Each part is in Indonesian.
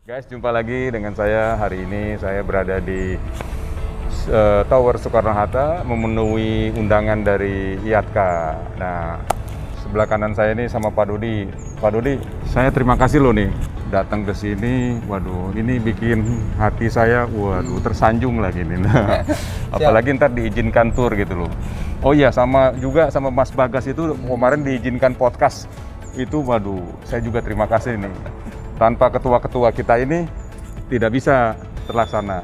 Guys, jumpa lagi dengan saya. Hari ini saya berada di Tower Soekarno-Hatta memenuhi undangan dari IATKA. Nah, sebelah kanan saya ini sama Pak Dodi. Pak Dodi, saya terima kasih loh nih datang ke sini. Waduh, ini bikin hati saya tersanjung lagi nih. Nah, apalagi ntar diizinkan tur gitu loh. Oh iya, sama Mas Bagas itu kemarin diizinkan podcast. Itu waduh, saya juga terima kasih nih. Tanpa ketua-ketua kita ini tidak bisa terlaksana.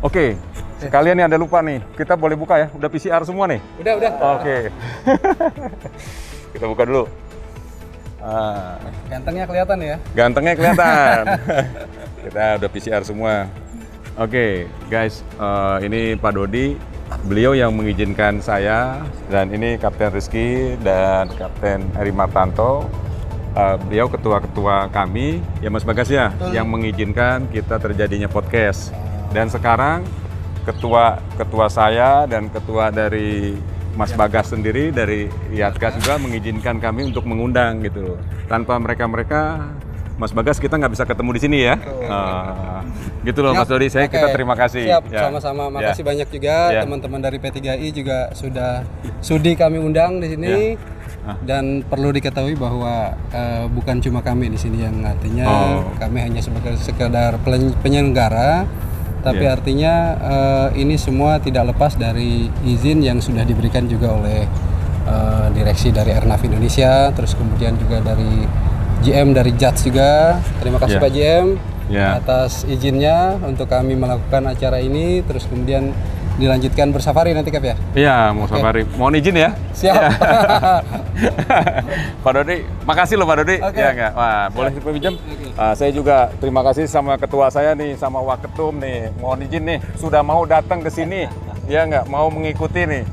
Oke, sekalian nih ada lupa nih, kita boleh buka ya? Udah PCR semua nih? Udah. Oke. Kita buka dulu. Gantengnya kelihatan ya? Gantengnya kelihatan. Kita udah PCR semua. Oke, guys, ini Pak Dodi. Beliau yang mengizinkan saya, dan ini Kapten Rizky dan Kapten Heri Martanto. Beliau ketua-ketua kami, ya Mas Bagas ya, yang mengizinkan kita terjadinya podcast. Dan sekarang ketua saya dan ketua dari Mas Bagas sendiri dari IATKA juga mengizinkan kami untuk mengundang gitu loh. Tanpa mereka Mas Bagas kita nggak bisa ketemu di sini ya. Gitu loh Mas Dodi, kita terima kasih. Siap, sama-sama. Makasih banyak juga teman-teman dari P3I juga sudah sudi kami undang di sini. Dan perlu diketahui bahwa bukan cuma kami di sini yang artinya kami hanya sebagai sekedar penyelenggara, tapi artinya ini semua tidak lepas dari izin yang sudah diberikan juga oleh direksi dari Airnav Indonesia, terus kemudian juga dari GM dari Jats juga. Terima kasih Pak GM atas izinnya untuk kami melakukan acara ini, terus kemudian dilanjutkan bersafari nanti Kap ya? Iya, mau safari. Mohon izin ya? Siap. Ya. Pak Dodi, makasih loh Pak Dodi. Ya enggak? Wah, boleh pinjam? Saya juga terima kasih sama ketua saya nih, sama Waketum nih. Mohon izin nih, sudah mau datang ke sini. Ya enggak? Mau mengikuti nih.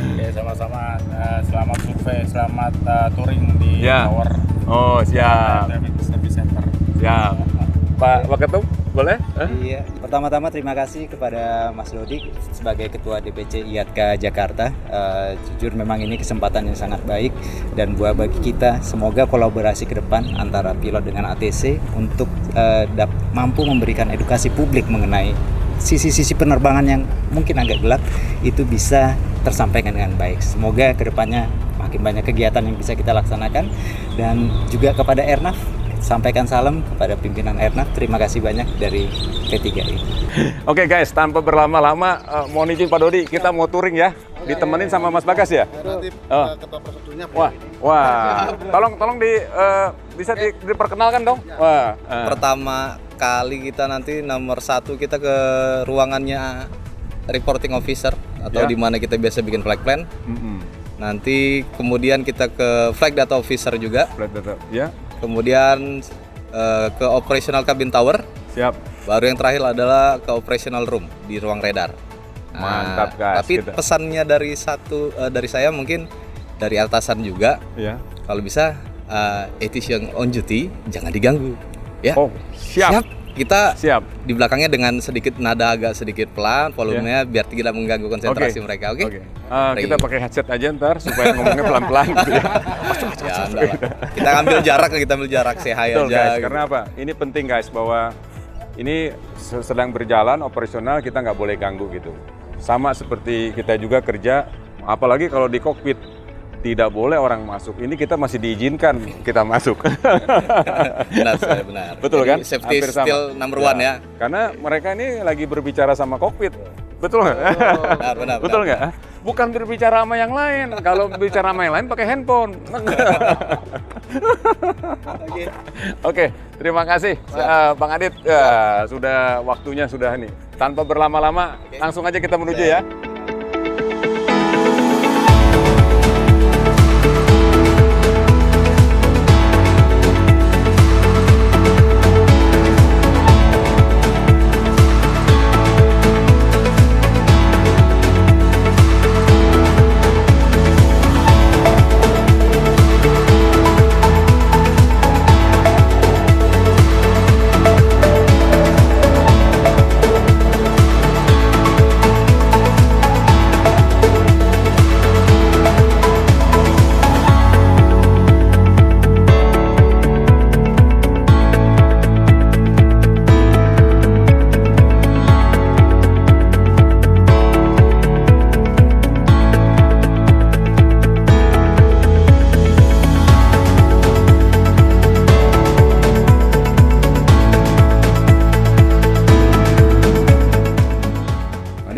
Oke, sama-sama. Selamat survei, selamat touring di Tower. Oh, siap. Service Center. Siap. Pak Waketum, boleh? Iya. Pertama-tama terima kasih kepada Mas Dodi sebagai Ketua DPC IATKA Jakarta. Jujur memang ini kesempatan yang sangat baik dan buat bagi kita semoga kolaborasi ke depan antara pilot dengan ATC untuk mampu memberikan edukasi publik mengenai sisi-sisi penerbangan yang mungkin agak gelap itu bisa tersampaikan dengan baik. Semoga kedepannya makin banyak kegiatan yang bisa kita laksanakan, dan juga kepada Airnav sampaikan salam kepada pimpinan Airnav. Terima kasih banyak dari P3I. Oke guys, tanpa berlama-lama, mohon izin Pak Dodi, kita mau touring ya, ditemenin sama Mas Bagas ya. Nanti ketua prosedurnya. Wah, tolong bisa diperkenalkan dong. Wah, pertama kali kita nanti nomor 1 kita ke ruangannya reporting officer atau di mana kita biasa bikin flight plan. Nanti kemudian kita ke flight data officer juga. Flight data, ya. Kemudian ke operational cabin tower. Siap. Baru yang terakhir adalah ke operational room di ruang radar. Mantap guys. Tapi pesannya dari saya mungkin dari atasan juga. Ya. Kalau bisa ATC yang on duty jangan diganggu. Ya. Oh, siap. Kita siap di belakangnya dengan sedikit nada agak sedikit pelan volumenya biar tidak mengganggu konsentrasi mereka. Oke. Kita pakai headset aja ntar supaya ngomongnya pelan-pelan gitu ya. Kita ambil jarak sehai aja. Guys, karena apa? Ini penting guys, bahwa ini sedang berjalan operasional, kita nggak boleh ganggu gitu. Sama seperti kita juga kerja, apalagi kalau di kokpit tidak boleh orang masuk. Ini kita masih diizinkan kita masuk. Benar. Betul. Jadi, kan? Safety still number one ya. Karena mereka ini lagi berbicara sama kokpit. Betul nggak? Benar. Betul nggak? Bukan berbicara sama yang lain. Kalau bicara sama yang lain pakai handphone. Oke, terima kasih Bang Adit. Sudah waktunya sudah nih. Tanpa berlama-lama, langsung aja kita menuju ya.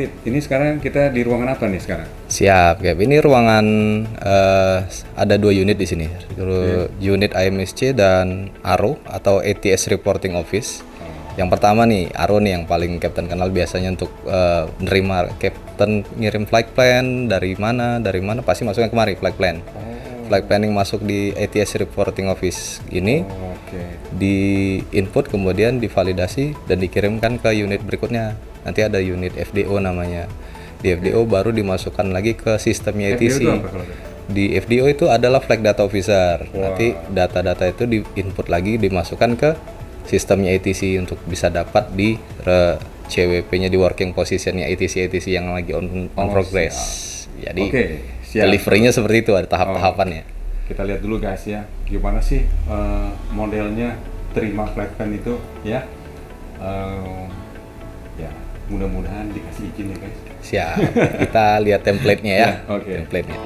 Adit, ini sekarang kita di ruangan apa nih sekarang? Siap, Gap. Ini ruangan ada 2 unit di sini. Unit IMSC dan ARO atau ATS Reporting Office. Yang pertama nih, ARO nih yang paling Captain kenal biasanya untuk nerima Captain ngirim flight plan dari mana pasti masuknya kemari flight plan. Flight planning masuk di ATS Reporting Office ini. Di input kemudian divalidasi dan dikirimkan ke unit berikutnya. Nanti ada unit FDO namanya. Di FDO baru dimasukkan lagi ke sistemnya ATC. Di FDO itu adalah Flight Data Officer. Nanti data-data itu di-input lagi dimasukkan ke sistemnya ATC untuk bisa dapat di CWP-nya di working positionnya ATC yang lagi on progress. Jadi delivery-nya seperti itu, ada tahap-tahapannya. Kita lihat dulu guys ya, gimana sih modelnya terima flight plan itu ya. Ya, mudah-mudahan dikasih izin ya guys. Siap, kita lihat template-nya ya. Oke. Template-nya.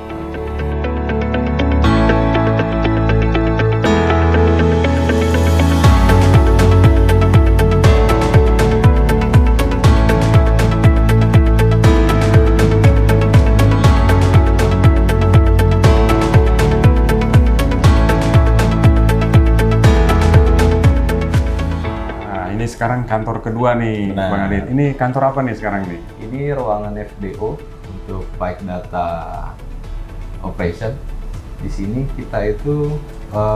Sekarang kantor kedua nih, Bang Adit. Ini kantor apa nih sekarang nih? Ini ruangan FDO untuk Flight Data Operation. Di sini kita itu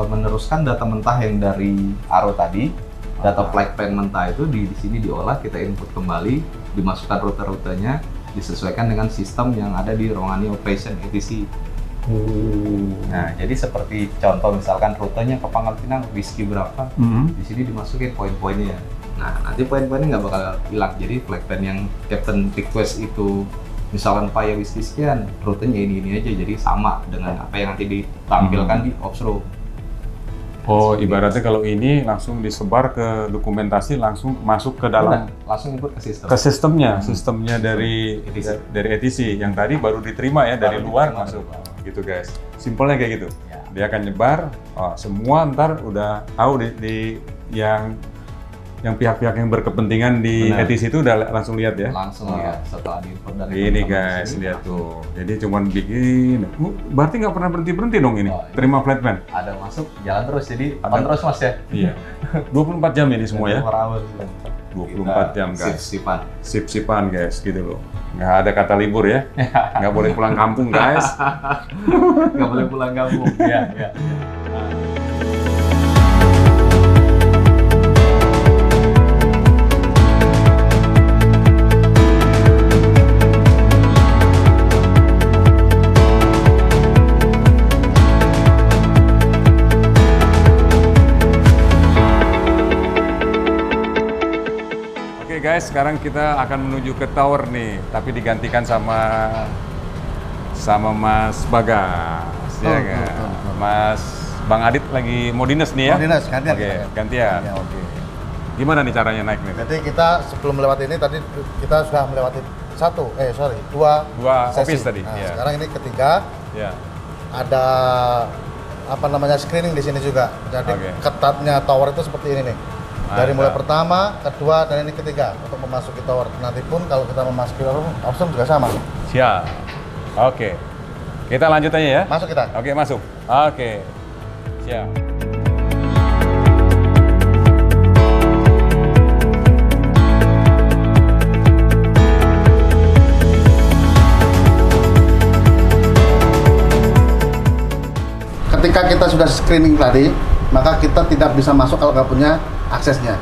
meneruskan data mentah yang dari ARO tadi. Data flight plan mentah itu di sini diolah, kita input kembali, dimasukkan rute-rutenya, disesuaikan dengan sistem yang ada di ruangan operation ATC. Nah, jadi seperti contoh misalkan rutenya ke Pangkal Pinang, whiskey berapa, di sini dimasukin poin-poinnya. Nah, nanti poin-poinnya nggak bakal hilang. Jadi flight plan yang Captain request itu misalkan Paya whiskey sekian, rutenya ini aja, jadi sama dengan apa yang nanti ditampilkan di offshore. Oh, ibaratnya kalau ini langsung disebar ke dokumentasi, langsung masuk ke dalam, langsung input ke sistem. Ke sistemnya dari ATC yang tadi baru diterima ya dari luar masuk. Gitu guys, simpelnya kayak gitu. Dia akan nyebar, semua ntar udah tahu di yang pihak-pihak yang berkepentingan di ATC itu udah langsung lihat ya. Langsung lihat setelah diinput dari ini guys, lihat tuh. Jadi cuman bikin, berarti nggak pernah berhenti dong ini. Terima flight plan. Ada masuk, jalan terus, jadi on terus mas ya. Iya. 24 jam ini semua ya. 24 jam guys. Sip-sipan guys, gitu loh. Nggak ada kata libur ya. Nggak boleh pulang kampung guys. Nggak boleh pulang kampung. Iya. Guys, sekarang kita akan menuju ke tower nih, tapi digantikan sama Mas Bagas, ya kan? Mas Bang Adit lagi mau dinas nih ya? Mau dinas, gantian. Oke, gantian. Gimana nih caranya naik nih? Jadi kita sebelum melewati ini tadi kita sudah melewati dua sesi. Office tadi. Nah, ya. Sekarang ini ketiga. Ya. Ada screening di sini juga. Jadi ketatnya tower itu seperti ini nih. Dari mulai pertama, kedua, dan ini ketiga untuk memasuki tower. Nanti pun kalau kita memasuki tower, option juga sama. Siap. Oke. Kita lanjut aja ya. Masuk kita. Oke, masuk. Oke. Siap. Ketika kita sudah screening tadi, maka kita tidak bisa masuk kalau nggak punya aksesnya.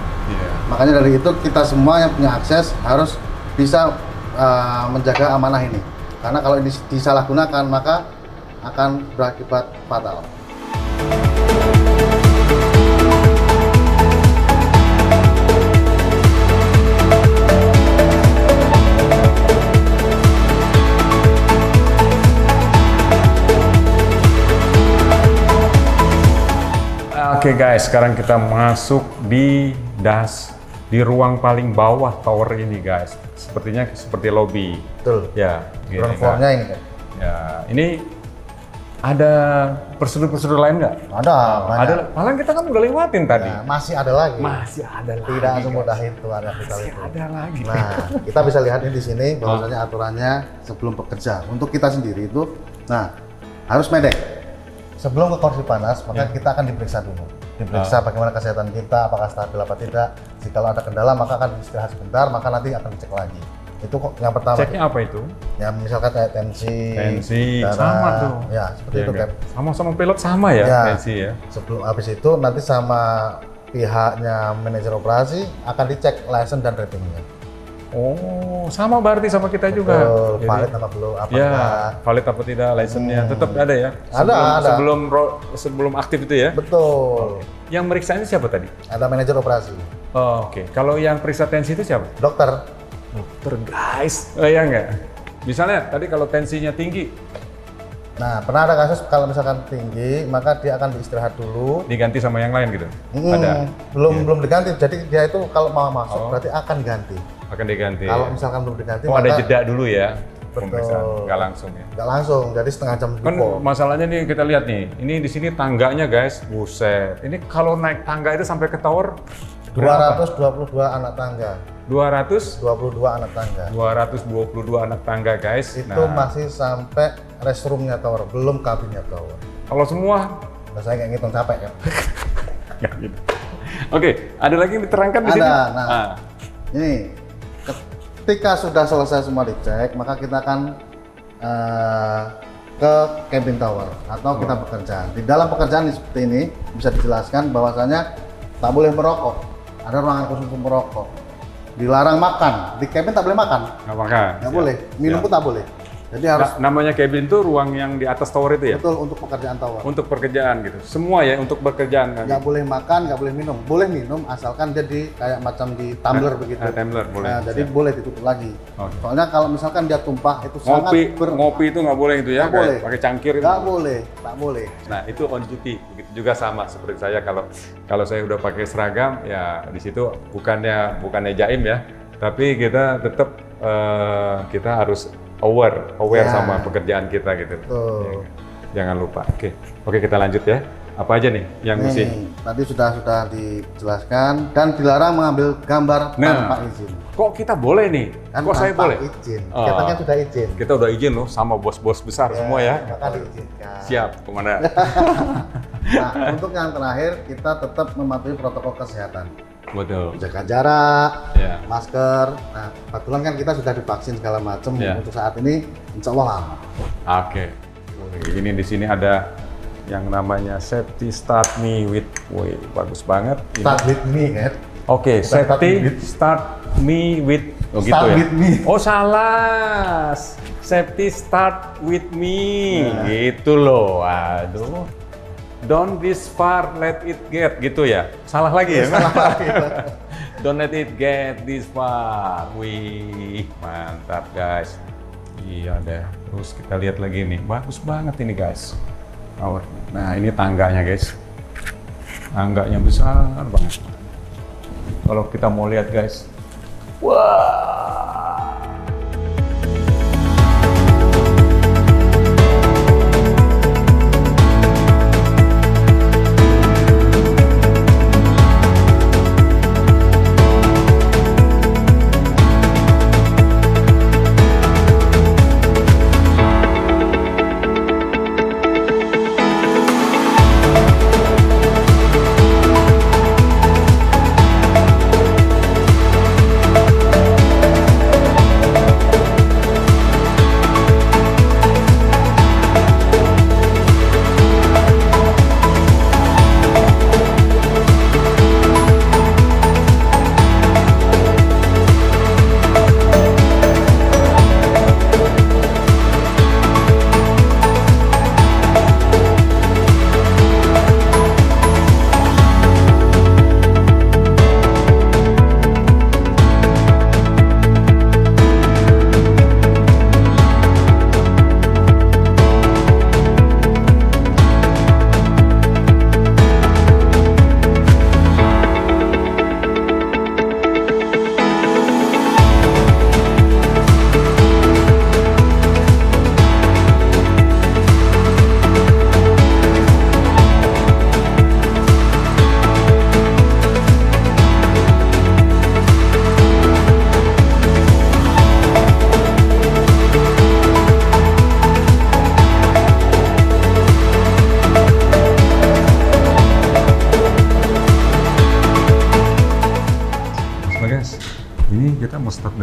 Makanya dari itu kita semua yang punya akses harus bisa menjaga amanah ini. Karena kalau ini disalahgunakan maka akan berakibat fatal. Oke guys, sekarang kita masuk di ruang paling bawah tower ini guys. Sepertinya seperti lobby. Betul. Ya. Ground floor-nya ini kan. Ya, ini ada prosedur-prosedur lain nggak? Ada, banyak. Ada, malah kita kan udah lewatin tadi. Ya, masih ada lagi. Masih ada lagi. Tidak semudah itu ada vital Masih itu. ada lagi. Nah, kita bisa lihat ini di sini bahwasanya aturannya sebelum bekerja. Untuk kita sendiri itu, nah harus medek. Sebelum ke kursi panas, maka kita akan diperiksa dulu. Diperiksa bagaimana kesehatan kita, apakah stabil apa tidak. Jika ada kendala, maka akan istirahat sebentar, maka nanti akan dicek lagi. Itu kok yang pertama. Ceknya apa itu? Ya misalkan kayak tensi, darah, sama tuh. ya seperti itu Cap. Sama-sama pilot sama ya, Ya. tensi ya. Sebelum habis itu nanti sama pihaknya manajer operasi akan dicek license dan ratingnya. Oh, sama berarti sama kita juga. Betul, Jadi, valid apa belum, apa ya, enggak. valid apa tidak license-nya tetap ada ya. Ada. Sebelum aktif itu ya. Betul. Yang meriksa ini siapa tadi? Ada manajer operasi. Oh, oke. Kalau yang periksa tensi itu siapa? Dokter. Dokter guys. Oh ya enggak? Misalnya tadi kalau tensinya tinggi, Nah, pernah ada kasus kalau misalkan tinggi, maka dia akan diistirahat dulu. diganti sama yang lain gitu? Ada. Belum diganti. Jadi dia itu kalau mau masuk berarti akan ganti. Akan diganti. Kalau ya? misalkan belum diganti, Oh, ada maka jeda dulu ya? Betul. Pemeriksaan, nggak langsung ya? nggak langsung. Jadi setengah jam Kan before. masalahnya nih kita lihat nih, ini di sini tangganya guys, buset. Ini kalau naik tangga itu sampai ke tower 222 anak tangga. 200 22 anak tangga. 222 anak tangga guys. Itu masih sampai restroomnya tower, belum kabinnya tower. Kalau semua Nah, saya nggak ngitung capek kan. nggak gitu. Oke, ada lagi yang diterangkan di sini? Ada. Nah, ini ketika sudah selesai semua dicek, maka kita akan ke cabin tower atau kita bekerja. Di dalam pekerjaan seperti ini bisa dijelaskan bahwasanya tak boleh merokok. Ada ruangan khusus untuk merokok. Dilarang makan. Di cabin tak boleh makan. Nggak makan. Nggak boleh. Minum pun tak boleh. Jadi harus Namanya cabin itu ruang yang di atas tower itu ya? betul untuk pekerjaan tower. Untuk pekerjaan gitu. Semua ya untuk pekerjaan kan? Nggak boleh makan, nggak boleh minum. Boleh minum asalkan jadi kayak macam di tumbler begitu. Tumbler boleh. Nah, jadi boleh ditutup lagi. Oke. Soalnya kalau misalkan dia tumpah itu Ngopi itu nggak boleh itu ya? Nggak boleh. Pakai cangkir itu. Nggak boleh, tak boleh. Nah itu on duty, begitu juga sama seperti saya kalau saya udah pakai seragam ya di situ bukannya jaim ya, tapi kita tetap kita harus aware Ya. sama pekerjaan kita gitu. Betul. Ya, jangan lupa. Oke kita lanjut ya. Apa aja nih yang mesti? Tadi sudah dijelaskan dan dilarang mengambil gambar Nah. tanpa izin. Kok kita boleh nih? Kan Kok saya tanpa boleh? izin. Oh. Kita kan sudah izin. Kita udah izin loh sama bos-bos besar semua ya. Maka diizinkan. Siap, komandan. Nah, untuk yang terakhir kita tetap mematuhi protokol kesehatan. Betul. Jaga jarak, Ya. masker. Nah, kebetulan kan kita sudah divaksin segala macam. Ya. Untuk saat ini, insya Allah aman. Oke. Ini di sini ada yang namanya safety start me with, wih bagus banget. Ini. Start with me, kan? Oke, Bukan start safety with. start me with, oh gitu Start ya. with me. Oh salah, safety start with me, Nah. gitu loh. Aduh. Don't this far, let it get, gitu ya. Salah lagi ya? Salah lagi. Don't let it get this far. Wih, mantap guys. Iya deh. Terus kita lihat lagi nih, bagus banget ini guys. Nah ini tangganya guys. Tangganya besar banget. Kalau kita mau lihat guys. Wah.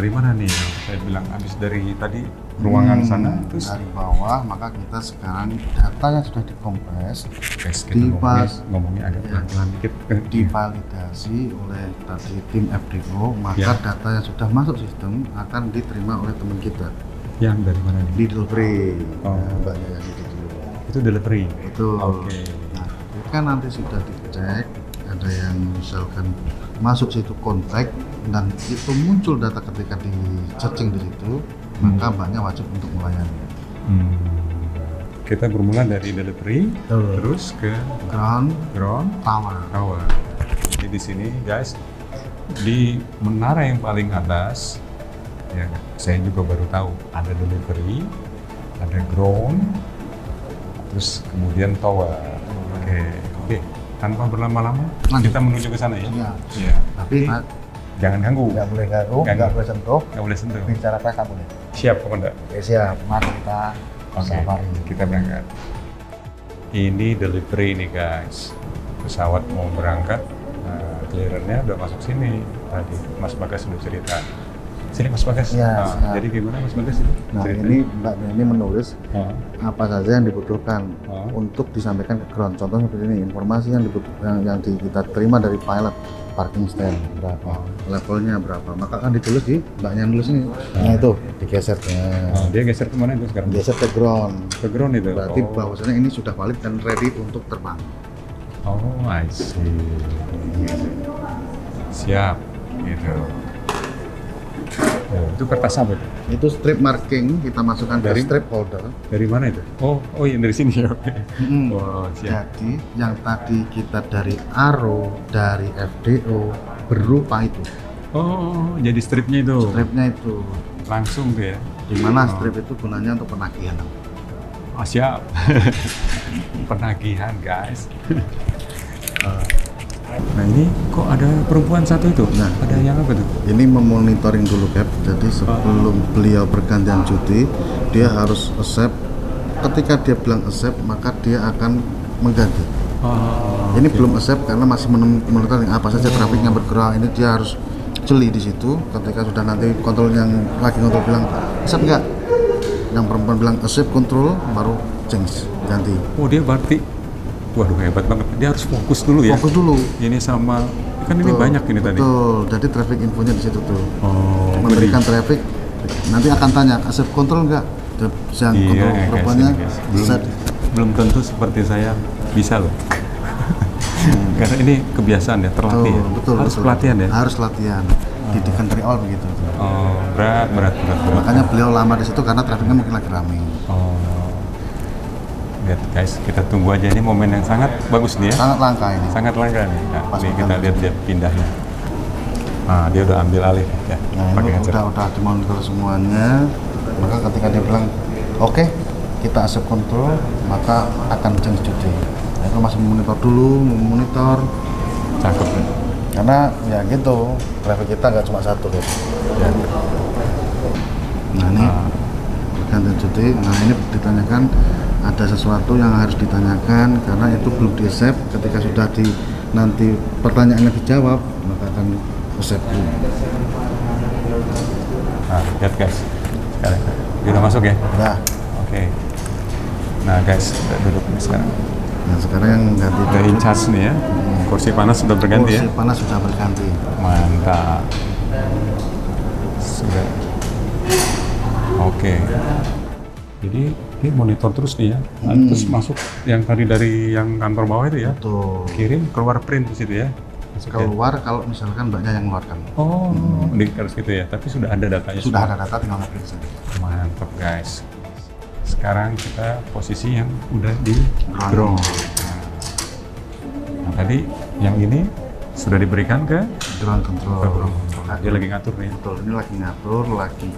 dari mana nih? Saya bilang habis dari tadi ruangan sana, terus dari bawah, maka kita sekarang data yang sudah dikompres, guys, kita ngomongnya agak pelan-pelan dikit. divalidasi oleh tadi tim FDO, maka Ya. data yang sudah masuk sistem akan diterima oleh teman kita Yang dari mana nih? di delivery. Oh. Nah, mbaknya yang itu dulu. Itu delivery. Itu. Oke. Nah, ketika nanti sudah dicek, ada yang misalkan masuk situ kontak dan itu muncul data ketika di searching di situ, maka mbaknya wajib untuk melayani. Kita bermula dari delivery, terus ke Ground, ground tower. tower. Jadi di sini guys, di menara yang paling atas, ya saya juga baru tahu ada delivery, ada ground, terus kemudian tower. Oke. Tanpa berlama-lama, Lanjut. kita menuju ke sana ya. Iya. Iya. Tapi Jangan ganggu. nggak boleh ganggu, Nggak nggak boleh sentuh, Nggak boleh sentuh. bicara keras nggak boleh. Siap, Komandan. Oke, siap. Mari kita Oke, safari. kita berangkat. Ini delivery nih guys. Pesawat mau berangkat, clearance-nya udah masuk sini. Tadi Mas Bagas sudah cerita. Sini Mas Bagas. Ya, Nah, siap. jadi gimana Mas Bagas ini? Nah, Ceritanya. ini Mbak ini menulis Oh, apa saja yang dibutuhkan untuk disampaikan ke ground. Contoh seperti ini, informasi yang kita terima dari pilot, parking stand berapa, levelnya berapa, maka kan ditulis di mbaknya nulis ini. Nah itu digeser dia geser kemana itu sekarang? geser ke ground. Ke ground itu. Berarti bahwasanya ini sudah valid dan ready untuk terbang. Oh, I see. Siap. Gitu. Oh, itu kertas apa itu? Itu strip marking kita masukkan ke Dari- strip holder. Dari mana itu? Oh, iya dari sini ya. Mm. Oh, siap. Jadi yang tadi kita dari ARO, dari FDO berupa itu. Oh, jadi stripnya itu. Stripnya itu. Langsung tuh ya. Di mana strip itu gunanya untuk penagihan. Oh, siap. Penagihan, guys. Nah, ini kok ada perempuan satu itu? Nah. Ada yang apa tuh? Ini memonitoring dulu Cap. Jadi sebelum beliau bergantian cuti, dia harus accept. Ketika dia bilang accept, maka dia akan mengganti. Oh, Ini belum accept karena masih monitoring apa saja traffic yang bergerak. Ini dia harus jeli di situ. Ketika sudah nanti kontrol yang lagi kontrol bilang accept enggak, yang perempuan bilang accept kontrol, baru change ganti. Oh, dia berarti, waduh hebat banget. Dia harus fokus dulu ya. Fokus dulu. Ini sama, kan ini Betul, banyak ini tadi. Betul. Jadi traffic infonya di situ tuh. Oh, Memberikan traffic, nanti akan tanya accept kontrol enggak? Yang kontrol guys, perempuannya ini, guys. Belum, set. belum tentu seperti saya bisa loh. Karena ini kebiasaan ya, terlatih ya. Betul, Harus betul. pelatihan ya. Harus latihan. Didikan dari awal begitu. Oh, berat. Makanya beliau lama di situ karena trafiknya mungkin lagi ramai. Oh, lihat guys, kita tunggu aja, ini momen yang sangat bagus nih ya. Sangat langka ini. Sangat langka nih. Nah, Pas ini kita banget. lihat pindahnya. Nah, dia udah ambil alih ya. Nah Pakai ini headset. udah dimonitor semuanya. Maka ketika dia bilang oke, kita accept control, maka akan change duty. Nah, itu masih memonitor. Cakep ya. Karena ya gitu, traffic kita nggak cuma satu guys. Ya. Nah ini ganti cuti. Nah ini ditanyakan ada sesuatu yang harus ditanyakan karena itu belum di save. Ketika sudah nanti pertanyaannya dijawab, maka akan save dulu. Nah, lihat guys. Sekarang dia udah masuk ya. Nah, Oke. Nah guys, kita duduk nih sekarang. nah sekarang yang ganti Udah in charge nih ya. Kursi panas sudah berganti ya. kursi panas sudah berganti. Mantap. Sudah. Oke. Jadi ini monitor terus nih ya. Nah, terus masuk yang tadi dari yang kantor bawah itu ya. Tuh Kirim keluar print di situ ya. Masuk ya. keluar kalau misalkan mbaknya yang mengeluarkan. Oh, harus gitu ya. Tapi sudah ada datanya. Sudah ada data tinggal nge-print saja. Mantap guys. Sekarang kita posisi yang udah di ground. Nah, tadi yang ini sudah diberikan ke Ground control. dia lagi ngatur nih. Betul, ini lagi ngatur, lagi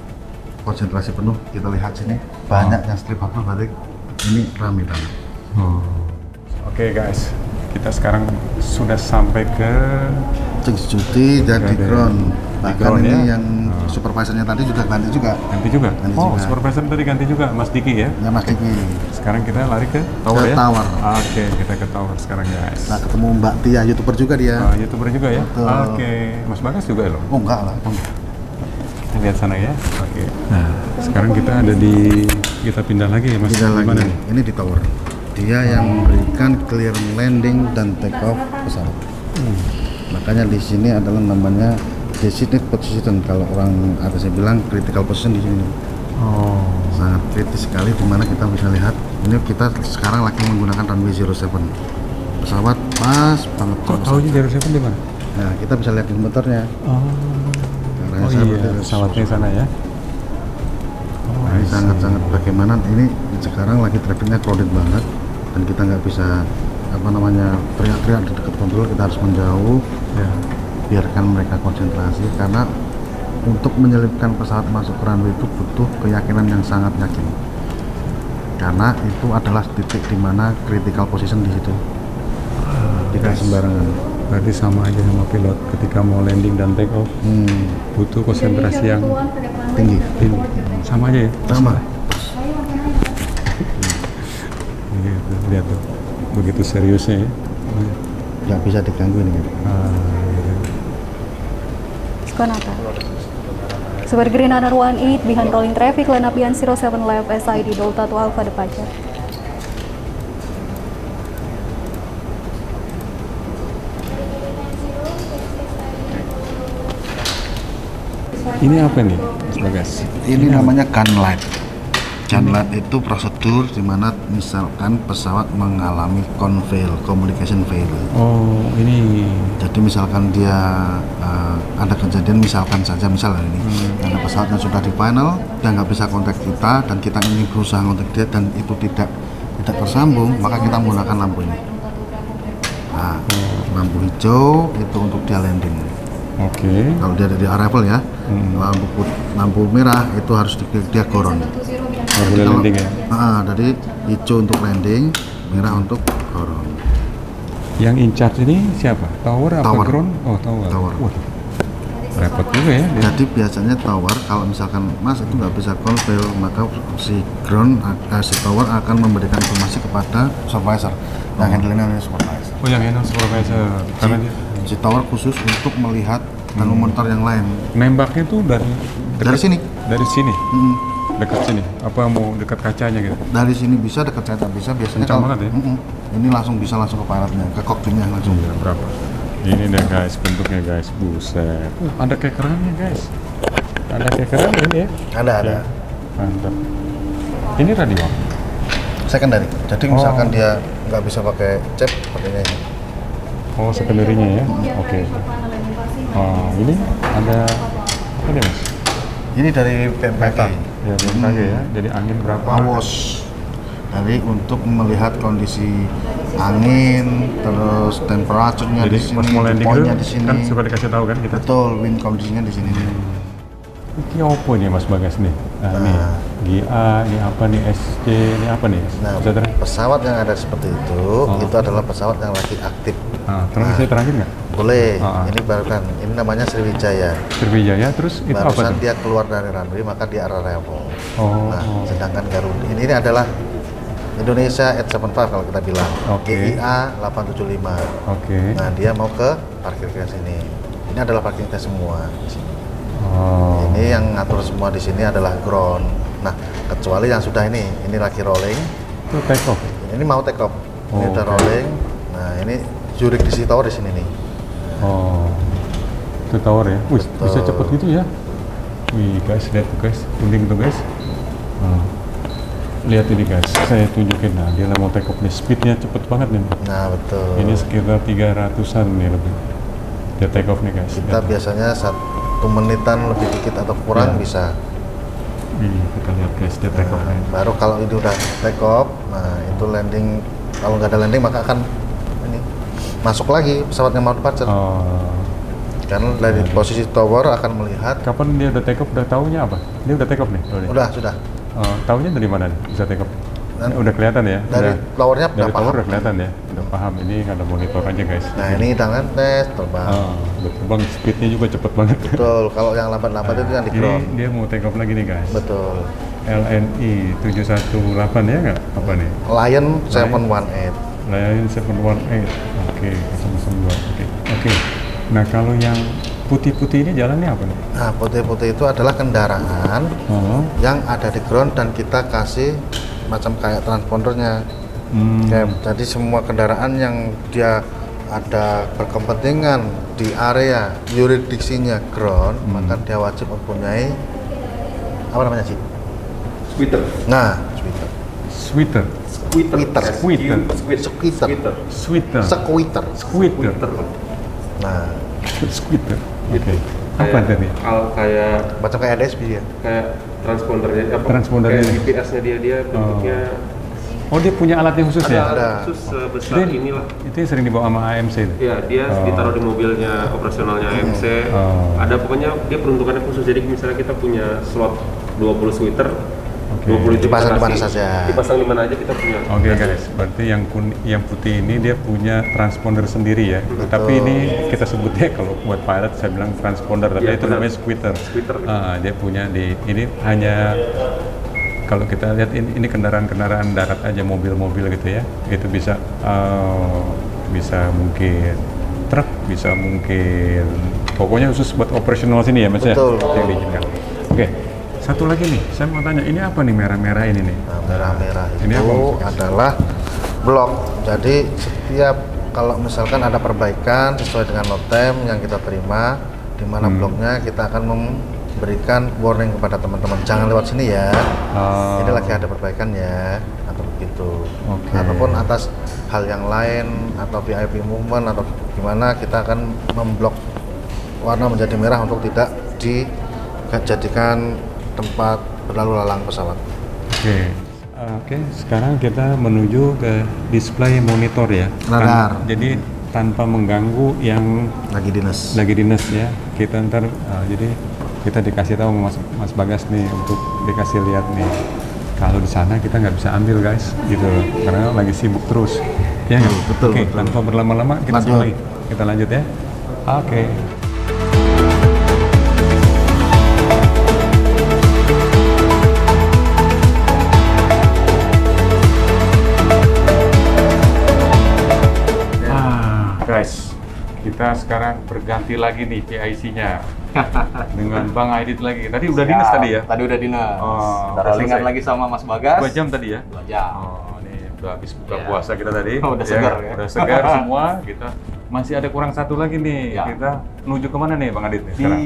konsentrasi penuh. Kita lihat sini banyak yang strip bubble berarti ini rame banget. Oke guys, kita sekarang sudah sampai ke Change duty dan di Oke, ground. di Bahkan ground ini ya. yang supervisornya tadi juga ganti juga. ganti juga. Ganti Oh, juga. supervisor tadi ganti juga, Mas Diki ya. Ya Mas Diki. Sekarang kita lari ke tower Ke ya. tower. Oke, kita ke tower sekarang guys. Nah ketemu Mbak Tia, YouTuber juga dia. YouTuber juga ya. Betul. Oke, Mas Bagas juga loh. Oh enggak lah. lihat sana ya. Oke. Nah, sekarang kita pindah lagi ya Mas. Tidak Di mana lagi. nih? Ini di tower. Dia yang memberikan clear landing dan take off pesawat. Makanya di sini adalah namanya designated position. Kalau orang atasnya bilang critical position di sini. Oh. Sangat kritis sekali, dimana kita bisa lihat. Ini kita sekarang lagi menggunakan runway 07. Pesawat pas banget. Kok tahu dari siapa di mana? Nah, kita bisa lihat di motornya. Oh. Karena Oh iya, pesawatnya sana ya. Nah, ini sangat-sangat bagaimana ini sekarang lagi trafficnya crowded banget dan kita nggak bisa teriak-teriak di dekat kontrol, kita harus menjauh Ya. biarkan mereka konsentrasi karena untuk menyelipkan pesawat masuk ke runway itu butuh keyakinan yang sangat yakin karena itu adalah titik di mana critical position di situ tidak sembarangan. Berarti sama aja sama pilot ketika mau landing dan take off butuh konsentrasi yang Tinggi. sama aja ya. Sama. Gitu, lihat tuh, begitu seriusnya ya. Nggak bisa diganggu ini. Gitu. Konata. Super Green Runner 18 behind rolling traffic, line up behind 07 left SID Delta to Alpha departure. Ini apa nih, Mas Bagas? Ini namanya gun light. Gun light itu prosedur di mana misalkan pesawat mengalami communication fail. Oh, ini. Jadi misalkan dia ada kejadian misalkan saja ini ada pesawat yang sudah di final dan nggak bisa kontak kita dan kita ingin berusaha kontak dia dan itu tidak tersambung, maka kita menggunakan lampu ini. Nah, lampu hijau itu untuk dia landing. Oke. Kalau dia ada di arrival ya, lampu merah itu harus dia goron. Nggak boleh landing ya? Jadi hijau untuk landing, merah untuk goron. Yang in charge ini siapa? Tower apa Tower. ground? Oh, tower. Tower. Wah, repot juga ya. dia. Jadi biasanya tower kalau misalkan Mas itu nggak bisa konfil, maka si tower akan memberikan informasi kepada supervisor yang handlingnya supervisor. Oh, yang handle supervisor. Karena dia Si tower khusus untuk melihat dan memonitor yang lain. nembaknya tuh dari Dari sini. Dari sini. Mm, Dekat sini. Apa mau dekat kacanya gitu? Dari sini bisa, dekat kaca bisa. Biasanya Kencang kalau banget ya? ini langsung bisa langsung ke pilotnya, ke kokpitnya langsung. Berapa? Ini deh guys, bentuknya guys. Buset. Ada kekerannya guys. Ada kekeran ini ya. Ada. Ya, mantap. Ini radio. Secondary. Jadi misalkan dia nggak bisa pakai chip, pakainya ini. Oh, sekelilingnya ya. Oke. Oh, ini ada apa nih mas? Ini dari BMKG. Ya, BMKG ya. Jadi angin berapa? Awas. Dari untuk melihat kondisi angin, terus temperaturnya Jadi di sini, pas mau landing poinnya itu di sini. kan suka dikasih tahu kan kita. Betul, wind kondisinya di sini. Ini apa nih mas Bagas nih? Nah, nih GA, ini apa nih SC, ini apa nih? Nah, Bisa terang? pesawat yang ada seperti itu adalah pesawat yang lagi aktif. Bisa terangin nggak? Boleh. Ini barusan, ini namanya Sriwijaya. Sriwijaya, terus itu apa Barusan tuh? dia keluar dari runway, maka dia arah level. Oh, Nah, sedangkan Garuda ini adalah Indonesia 875 kalau kita bilang. Oke. GIA 875. oke. Nah, dia mau ke parkir ke sini. Ini adalah parking test semua. Oh, Ini yang ngatur semua di sini adalah ground. Nah, kecuali yang sudah ini lagi rolling. itu take off. Ini mau take off. Ini Oh, udah oke. rolling. Nah, ini jurisdiksi tower di sini nih. Oh, itu tower ya. Wih, Betul. bisa cepet gitu ya. Wih guys, lihat tuh guys, kuning tuh guys. Lihat ini guys, saya tunjukin. Nah, dia mau take off nih, speednya cepet banget nih. Nah, betul. Ini sekitar 300-an nih lebih. Dia take off nih guys. Kita Lihat. biasanya 1 menitan lebih dikit atau kurang Ya. bisa. Kita lihat guys, dia take off nih. Baru kalau ini udah take off, nah itu landing. Kalau nggak ada landing maka akan ini masuk lagi pesawatnya mau departure. Oh, Karena dari posisi tower akan melihat. kapan dia udah take off? Udah taunya apa? Dia udah take off nih? Oh, nih. Udah sudah. Taunya dari mana nih? Bisa take off? Dan- Udah kelihatan ya? Dari towernya Dari udah tower paham. udah kelihatan ya? Udah paham, ini ada monitor aja guys. Nah ini tangan tes terbang. Betul bang, speednya juga cepet banget. Betul. Kalau yang lambat-lambat itu yang di Ini ground. dia mau take off lagi nih guys. Betul. LNI 718 ya nggak? Apa nih? Lion 718. Lion 718. Oke, 002. Oke. Nah kalau yang putih-putih ini jalannya apa nih? Nah, putih-putih itu adalah kendaraan yang ada di ground dan kita kasih macam kayak transpondernya. Jadi semua kendaraan yang dia ada berkepentingan di area yurisdiksinya ground, maka dia wajib mempunyai apa namanya sih? Sweater. Nah, Sweater. Squeater. Nah, Sweater. Oke. Apa tadi? Kayak macam kayak DSP ya. kayak transpondernya apa? Transpondernya. Kayak GPS-nya dia bentuknya Oh, dia punya alatnya khusus ya? Ada. khusus sebesar Dia- inilah. Itu yang sering dibawa sama AMC itu? Ya, dia ditaruh di mobilnya operasionalnya AMC. Ada pokoknya dia peruntukannya khusus. Jadi misalnya kita punya slot 20 sweater, 20 itu Dipasang di mana kasih. saja. Dipasang di mana aja kita punya. Oke guys, berarti yang putih ini dia punya transponder sendiri ya. Tapi ini kita sebutnya kalau buat pilot saya bilang transponder, tapi Iya, itu benar. namanya squeater. Squeater. Dia punya di ini hanya kalau kita lihat ini kendaraan-kendaraan darat aja, mobil-mobil gitu ya. Itu bisa mungkin truk, bisa mungkin pokoknya khusus buat operasional sini ya Mas ya. Betul. Yang diizinkan. Oke. Satu lagi nih, saya mau tanya, ini apa nih merah-merah ini nih? Nah, merah-merah Ini itu apa? adalah blok. Jadi setiap kalau misalkan ada perbaikan sesuai dengan notem yang kita terima, di mana bloknya kita akan memberikan warning kepada teman-teman, jangan lewat sini ya. Ini lagi ada perbaikan ya, atau begitu. Oke. Ataupun atas hal yang lain atau VIP movement atau gimana, kita akan memblok warna menjadi merah untuk tidak dijadikan tempat berlalu lalang pesawat. Oke, sekarang kita menuju ke display monitor ya. Radar. Jadi tanpa mengganggu yang Lagi dinas. ya. Kita ntar jadi kita dikasih tahu Mas Bagas nih untuk dikasih lihat nih. Kalau di sana kita nggak bisa ambil guys, gitu loh, karena lagi sibuk terus. Ya nggak? Betul, Oke, betul. tanpa berlama-lama kita Lanjut. lagi. Kita lanjut ya. Oke. Guys, kita sekarang berganti lagi nih PIC-nya dengan Bang Aidit lagi. Tadi udah dinas tadi ya? Tadi udah dinas. Oh, Udah udah rollingan selesai. lagi sama Mas Bagas. 2 jam tadi ya? 2 jam. Oh, ini udah habis buka Iya. puasa kita tadi. Udah segar ya? Udah segar semua. Kita masih ada kurang satu lagi nih. Ya. Kita menuju kemana nih Bang Adit nih Di sekarang?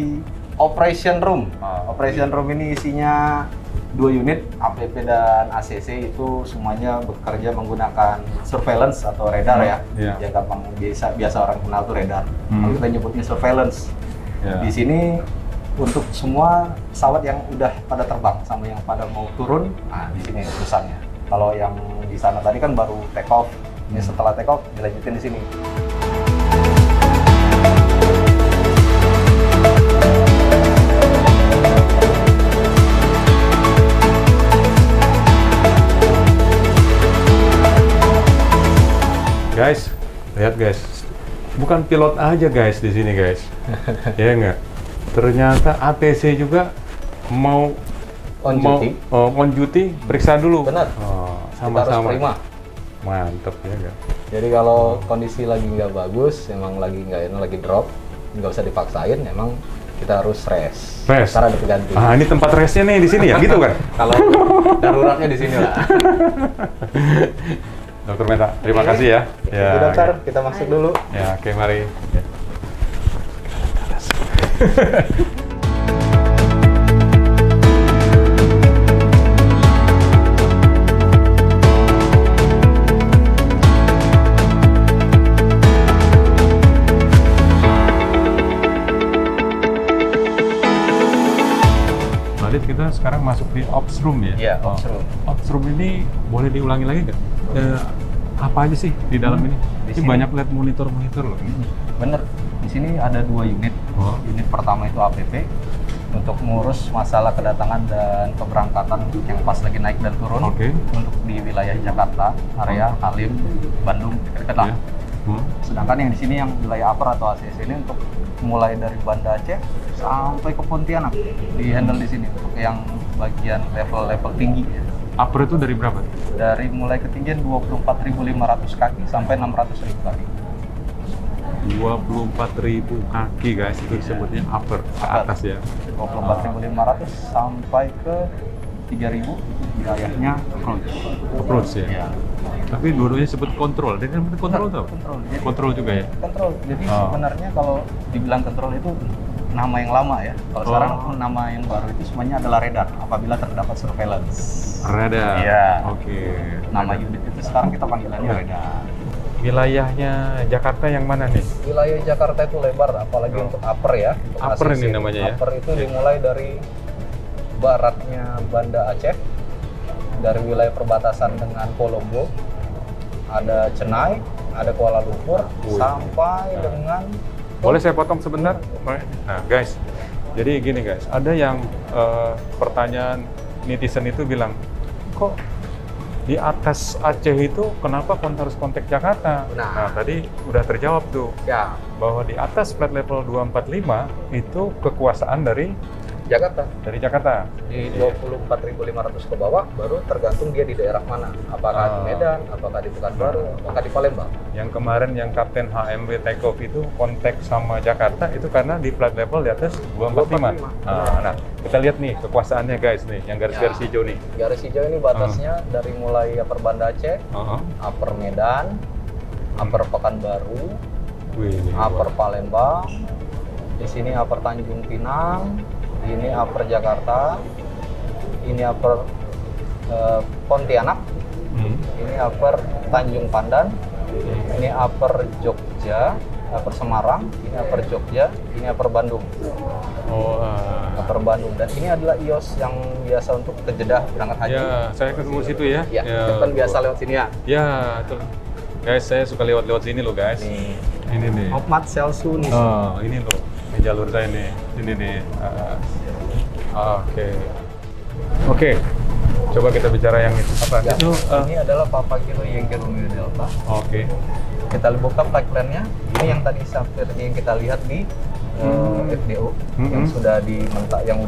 operation room. Operation room ini isinya 2 unit, APP dan ACC itu semuanya bekerja menggunakan surveillance atau radar ya. Iya. Yang gampang biasa orang kenal tuh radar. Hmm. Kalau kita nyebutnya surveillance. Ya. Di sini untuk semua pesawat yang udah pada terbang sama yang pada mau turun, nah di sini urusannya. Kalau yang di sana tadi kan baru take off. Ini setelah take off dilanjutin di sini. Guys, lihat guys. Bukan pilot aja guys di sini guys. Ya enggak? Ternyata ATC juga mau On duty. on duty, periksa dulu. Benar. Oh, Kita harus sama-sama. terima. Mantep ya enggak? Jadi kalau kondisi lagi nggak bagus, emang lagi nggak enak, lagi drop, nggak usah dipaksain, emang kita harus rest. Rest. Ntar ada pengganti. Ah, ini tempat restnya nih di sini ya, gitu kan? Kalau daruratnya di sini lah. Dokter Meta, terima kasih ya. Ya, dokter, kita masuk dulu. Ya, oke mari. Ya. Adit, kita sekarang masuk di ops room ya? Iya, ops room. Ops room ini boleh diulangi lagi nggak? Apa aja sih di dalam ini? Di Ini sini. banyak lihat monitor-monitor loh. Bener, di sini ada 2 unit. Oh. Unit pertama itu APP untuk ngurus masalah kedatangan dan keberangkatan yang pas lagi naik dan turun. Oke. Untuk di wilayah Jakarta, area Halim, Bandung, dekat lah. Ya. Hmm. Sedangkan yang di sini yang wilayah upper atau ACC ini untuk mulai dari Banda Aceh sampai ke Pontianak di handle di sini untuk yang bagian level tinggi. Upper itu dari berapa? Dari mulai ketinggian 24.500 kaki sampai 600.000 kaki. 24.000 kaki guys, itu disebutnya upper ke atas ya. 24.500 sampai ke 3.000 itu wilayahnya Approach ya. Ya. Tapi dua-duanya sebut kontrol. Dia kan kontrol tuh. Kontrol juga ya. Kontrol. Jadi sebenarnya kalau dibilang kontrol itu nama yang lama ya. Kalau sekarang nama yang baru itu semuanya adalah radar apabila terdapat surveillance. Radar. Iya. Oke. Nama unit itu sekarang kita panggilannya radar. Wilayahnya Jakarta yang mana nih? Wilayah Jakarta itu lebar, apalagi untuk upper ya. Untuk Upper ACC. ini namanya ya? Upper itu dimulai dari baratnya Banda Aceh, dari wilayah perbatasan dengan Kolombo, ada Chennai, ada Kuala Lumpur, sampai dengan... Boleh saya potong sebentar? Nah guys, jadi gini guys, ada yang pertanyaan netizen itu bilang, kok di atas Aceh itu kenapa harus kontak Jakarta? Nah tadi udah terjawab tuh, Ya, bahwa di atas flight level 245 itu kekuasaan dari Jakarta. Jakarta. Di 24.500 ke bawah, baru tergantung dia di daerah mana. Apakah di Medan, apakah di Pekanbaru, apakah di Palembang. Yang kemarin yang Kapten HMW take off itu kontak sama Jakarta itu karena di flight level di atas 245. Nah, kita lihat nih kekuasaannya guys nih, yang garis-garis hijau nih. Garis hijau ini batasnya dari mulai upper Banda Aceh, upper Medan, upper Pekanbaru, upper Palembang, di sini upper Tanjung Pinang, ini upper Jakarta, ini upper Pontianak, ini upper Tanjung Pandan, ini upper Jogja, upper Semarang, ini upper Jogja, ini upper Bandung. Upper Bandung, dan ini adalah IOS yang biasa untuk ke Jeddah berangkat haji. Ya, saya ketemu situ ya. Ya, itu kan biasa lewat sini ya. Ya, tuh. Guys, saya suka lewat sini loh guys. Nih. Ini nih. Hokmat Selsu nih. Oh, ini loh. Ini jalur saya nih. Ini nih. Oke. Coba kita bicara yang itu. Apa? Ya, Itu ini adalah Papa Kilo Yankee Romeo Delta. Oke. Kita buka flight plan-nya. Ini yang tadi seperti yang kita lihat di FDO yang sudah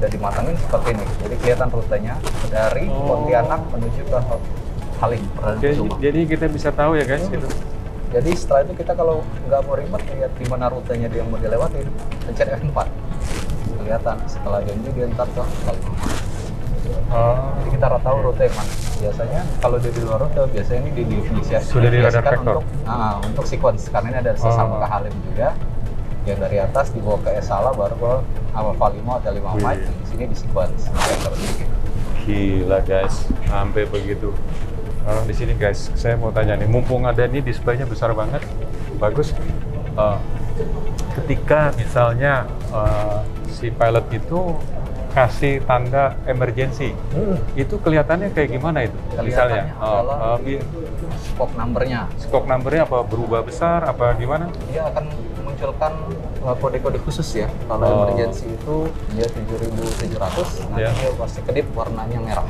dimatangin seperti ini. Jadi kelihatan rutenya dari Pontianak menuju ke Halim. Jadi kita bisa tahu ya guys gitu. Jadi setelah itu kita kalau nggak mau ribet lihat di mana rutenya dia mau dilewatin, pencet F4. Kelihatan setelah dia ntar ke Halim. Jadi kita harus tahu rute yang mana. Biasanya kalau dia di luar rute, biasanya ini didefinisikan Sudah di radar vektor. untuk sequence, karena ini ada sesama ke Halim juga. Yang dari atas dibawa ke Esala, baru ke Alfa 5 atau 5 Mike, di sini di sequence. Gila guys, sampai begitu. Di sini guys, saya mau tanya nih, mumpung ada ini displaynya besar banget, bagus. Ketika misalnya si pilot itu kasih tanda emergency, itu kelihatannya kayak gimana itu? Misalnya, adalah scope number-nya. Scope number-nya apa berubah besar, apa gimana? Dia akan memunculkan kode-kode khusus ya. Kalau emergency itu dia 7.700, nanti dia pasti kedip warnanya merah.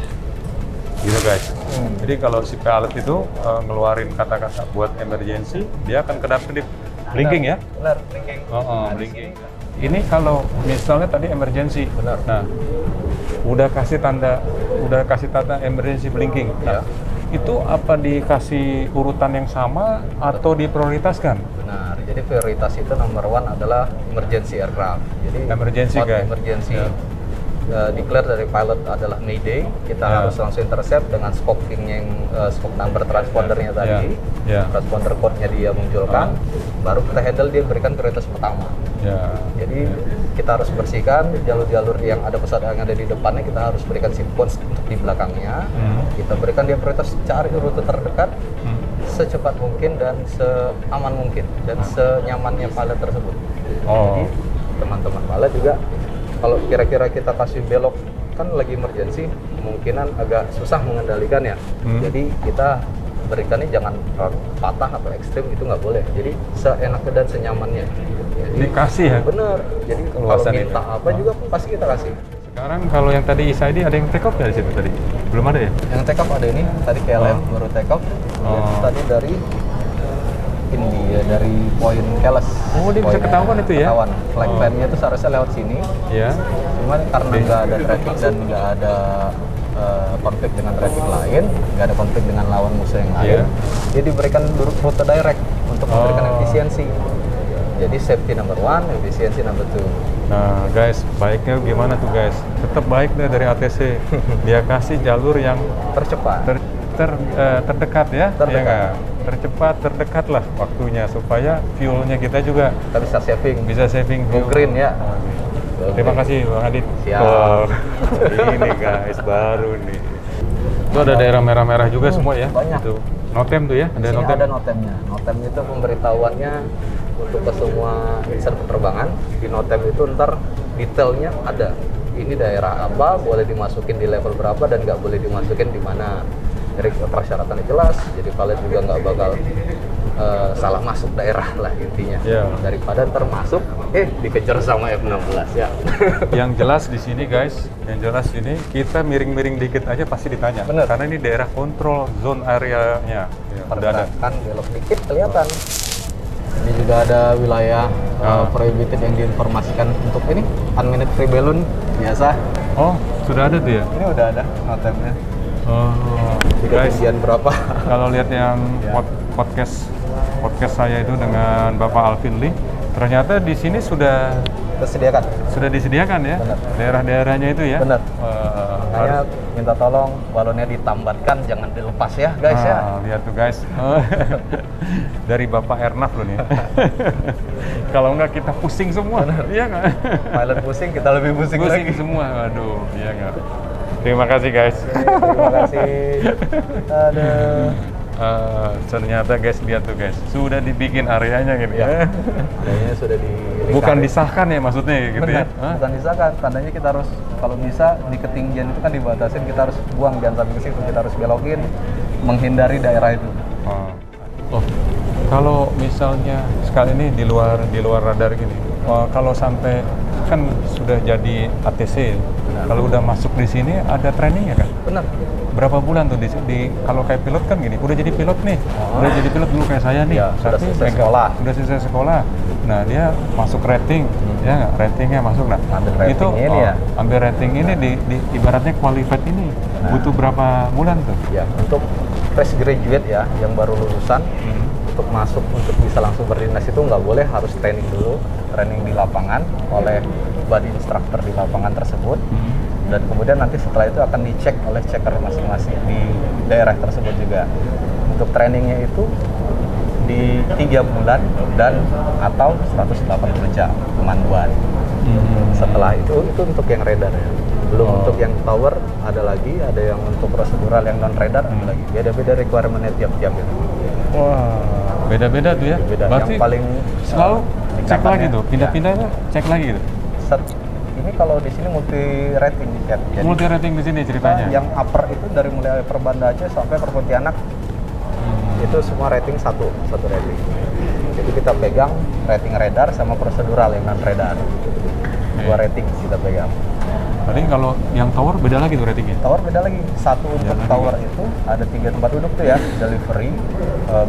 Gitu guys. Jadi kalau si pilot itu ngeluarin kata-kata buat emergency, dia akan kedap-kedip. Blinking ya? Benar, blinking. Blinking. Ini kalau misalnya tadi emergency, nah udah kasih tanda emergency blinking. Nah, itu apa dikasih urutan yang sama atau diprioritaskan? Benar. Jadi prioritas itu nomor 1 adalah emergency aircraft. Jadi emergency guys. Emergency declare dari pilot adalah Mayday, kita harus langsung intercept dengan scoping yang scope number transpondernya tadi, transponder code-nya dia munculkan, baru kita handle, dia berikan prioritas pertama. Jadi kita harus bersihkan jalur-jalur yang ada pesawat yang ada di depannya, kita harus berikan sequence untuk di belakangnya. Kita berikan dia prioritas, cari rute terdekat secepat mungkin dan seaman mungkin dan senyamannya pilot tersebut. Jadi teman-teman pilot juga kalau kira-kira kita kasih belok, kan lagi emergency, kemungkinan agak susah mengendalikan ya. Jadi kita berikannya jangan patah atau ekstrim, itu nggak boleh. Jadi seenaknya dan senyamannya. Jadi, dikasih ya? Bener. Jadi kalau minta apa juga pun pasti kita kasih. Sekarang kalau yang tadi ISID ada yang take off nggak di situ tadi? Belum ada ya? Yang take off ada ini, tadi KLM baru take off. Tadi dari India, dari Point Keles. Dia bisa ketahuan itu ya? Ketahuan. Flight plan-nya itu seharusnya lewat sini. Cuman karena nggak ada traffic dan nggak ada konflik dengan traffic lain, nggak ada konflik dengan lawan musuh yang lain, dia diberikan rute direct untuk memberikan efisiensi. Jadi safety number one, efisiensi number two. Nah guys, baiknya gimana tuh guys? Tetap baik deh dari ATC. Dia kasih jalur yang Tercepat. terdekat ya, Terdekat. ya nggak? Tercepat, terdekat lah waktunya supaya fuelnya kita juga Kita bisa saving. bisa saving Go fuel. green ya. Terima kasih Bang Adit. Siap. Oh, ini guys baru nih. Itu ada daerah merah-merah juga semua ya? Banyak. Itu. Notem tuh ya? Di sini ada notemnya. Notem itu pemberitahuannya untuk ke semua insan penerbangan. Di notem itu ntar detailnya ada. Ini daerah apa, boleh dimasukin di level berapa dan nggak boleh dimasukin di mana. Dari persyaratannya jelas, jadi kalian juga nggak bakal salah masuk daerah lah intinya. Iya. Daripada ntar masuk, dikejar sama F-16 ya. Yang jelas di sini guys, yang jelas ini kita miring-miring dikit aja pasti ditanya. Bener. Karena ini daerah kontrol zone areanya. Ya, udah ada. Pergerakan belok dikit kelihatan. Ini juga ada wilayah prohibited yang diinformasikan untuk ini unmanaged free balloon biasa. Oh, sudah ada tuh ya? Ini udah ada notemnya. Oh, Di guys, ketinggian berapa? kalau lihat yang Ya. podcast saya itu dengan Bapak Alvin Lee, ternyata di sini sudah disediakan ya. Benar. Daerah-daerahnya itu ya. Benar. Makanya Harus- minta tolong balonnya ditambatkan, jangan dilepas ya guys ya. Lihat tuh guys. Dari Bapak Ernaf loh nih. Kalau enggak kita pusing semua. Iya nggak? Pilot pusing, kita lebih pusing Pusing lagi. semua. Aduh, iya nggak? Terima kasih guys. Terima kasih. Aduh. Ternyata guys, lihat tuh guys, sudah dibikin areanya gitu ya. Kayaknya sudah di Bukan disahkan ya maksudnya gitu ya. Benar, bukan disahkan. Tandanya kita harus kalau bisa di ketinggian itu kan dibatasin, kita harus buang, jangan sampai ke situ, kita harus belokin menghindari daerah itu. Oh, kalau misalnya sekali ini di luar radar gini, kalau sampai kan sudah jadi ATC, kalau udah masuk di sini ada trainingnya kan? Benar. Berapa bulan tuh kalau kayak pilot kan gini, udah jadi pilot nih, udah jadi pilot dulu kayak saya nih, Ya, sudah tapi selesai sekolah. udah selesai sekolah. Nah dia masuk rating, ya nggak? Ratingnya masuk, nah Ambil rating itu ini ya. ambil rating ini di ibaratnya qualified ini butuh berapa bulan tuh? Ya, untuk fresh graduate ya, yang baru lulusan, untuk masuk untuk bisa langsung berdinas itu nggak boleh, harus training dulu, training di lapangan oleh body instructor di lapangan tersebut. Dan kemudian nanti setelah itu akan dicek oleh checker masing-masing di daerah tersebut juga. Untuk trainingnya itu di 3 bulan dan atau 180 jam pemanduan. Setelah itu untuk yang radar ya. Belum untuk yang tower ada lagi, ada yang untuk prosedural yang non radar ada lagi. Beda-beda requirementnya tiap-tiap itu. Wah, beda-beda tuh ya. Beda. Berarti Yang paling selalu cek lagi tingkatannya, tuh, pindah-pindah cek lagi gitu. Ini kalau di sini multi rating ya. Jadi Multi rating di sini ceritanya. yang upper itu dari mulai per Banda Aceh sampai per Pontianak itu semua rating satu rating. Jadi kita pegang rating radar sama prosedural yang non radar. Dua rating kita pegang. Tadi kalau yang tower beda lagi tuh ratingnya. Tower beda lagi. Satu untuk lagi. tower itu ada 3 tempat duduk tuh ya, delivery,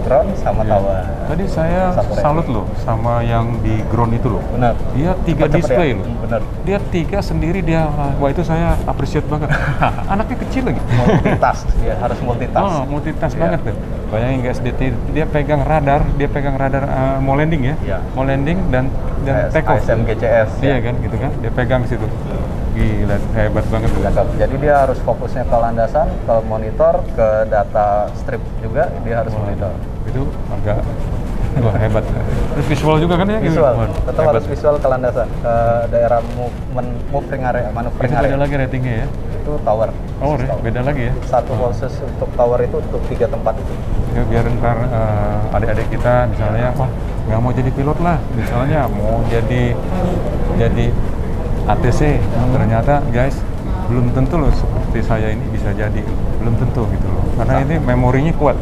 ground sama tower. Tadi saya Satu rating. salut loh sama yang di ground itu loh. Benar. Dia 3 Cepet-cepet display ya? loh. Benar. Dia 3 sendiri dia, wah itu saya appreciate banget. Anaknya kecil lagi. Multitask, dia harus multitask. Oh, multitask Iya. banget tuh. Bayangin guys, dia pegang radar, mau landing ya. Iya. Mau landing dan take off. ASM-GCS. Iya kan, gitu kan. Dia pegang di situ. Gila, hebat banget tuh. Jadi dia harus fokusnya ke landasan, ke monitor, ke data strip juga dia harus monitor. Itu agak wah, hebat. Terus visual juga kan ya? gitu? Visual, Wah, tetap hebat. harus visual ke landasan, ke daerah moving area, maneuvering Itu area. beda lagi ratingnya ya? Itu tower. Oh, Khusus tower. beda lagi ya? Satu khusus untuk tower itu untuk 3 tempat itu. Ya biar ntar adik-adik kita misalnya, wah nggak mau jadi pilot lah, misalnya mau jadi ATC, ternyata guys belum tentu loh seperti saya ini bisa jadi, belum tentu gitu loh, karena ini memorinya kuat.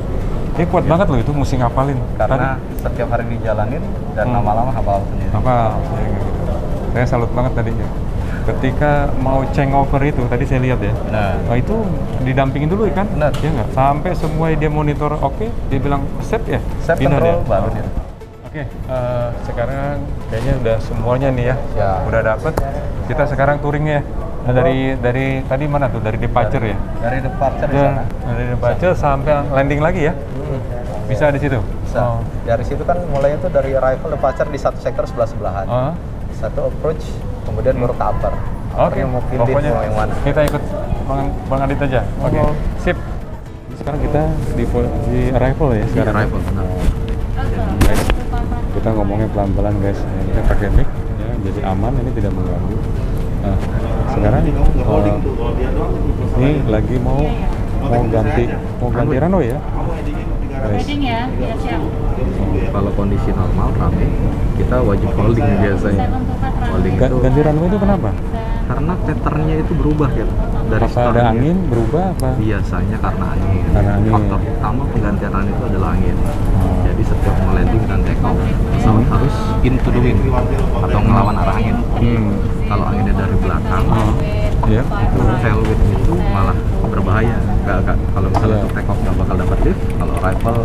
Ini kuat banget loh, itu mesti ngapalin. Karena setiap hari dijalanin dan lama-lama hafal sendiri. Apa? Ya, gitu. Saya salut banget tadinya. Ketika mau changeover itu, tadi saya lihat ya. Nah. Itu didampingin dulu kan? Benar. Ya nggak? Sampai semua dia monitor oke, dia bilang save ya? Set Pindah control dia. baru dia. Oke, sekarang kayaknya udah semuanya nih ya, Ya. udah dapet. Kita sekarang touring ya. Nah, dari tadi mana tuh? Dari departure ya? Dari departure di Ya, sana. dari departure sampai landing lagi ya? Bisa di situ? Bisa. Dari situ kan mulainya tuh dari arrival departure di satu sektor sebelah-sebelahan. Satu approach, kemudian baru ke upper. Oke, Mau pilih pokoknya mau yang mana. kita ikut Bang Adit aja. Oke, sip. Sekarang kita di arrival ya sekarang. Arrival, benar. Jadi guys, kita ngomongnya pelan-pelan guys. Kita pakai mic ya, jadi aman, ini tidak mengganggu. Nah, sekarang ini lagi mau ganti runway ya. Guys. Ya, siap. Kalau kondisi normal rame, kita wajib holding biasanya. Holding itu Ganti runway itu kenapa? karena patternnya itu berubah ya. Dari Apa ada startnya. angin berubah apa? Biasanya karena angin. Karena angin. Faktor utama penggantian runway itu adalah angin. Jadi setiap mau landing dan take off, pesawat harus into the wind atau ngelawan arah angin. Kalau anginnya dari belakang, Ya. itu tailwind itu malah berbahaya. Kalau misalnya untuk take off nggak bakal dapat lift. Kalau arrival,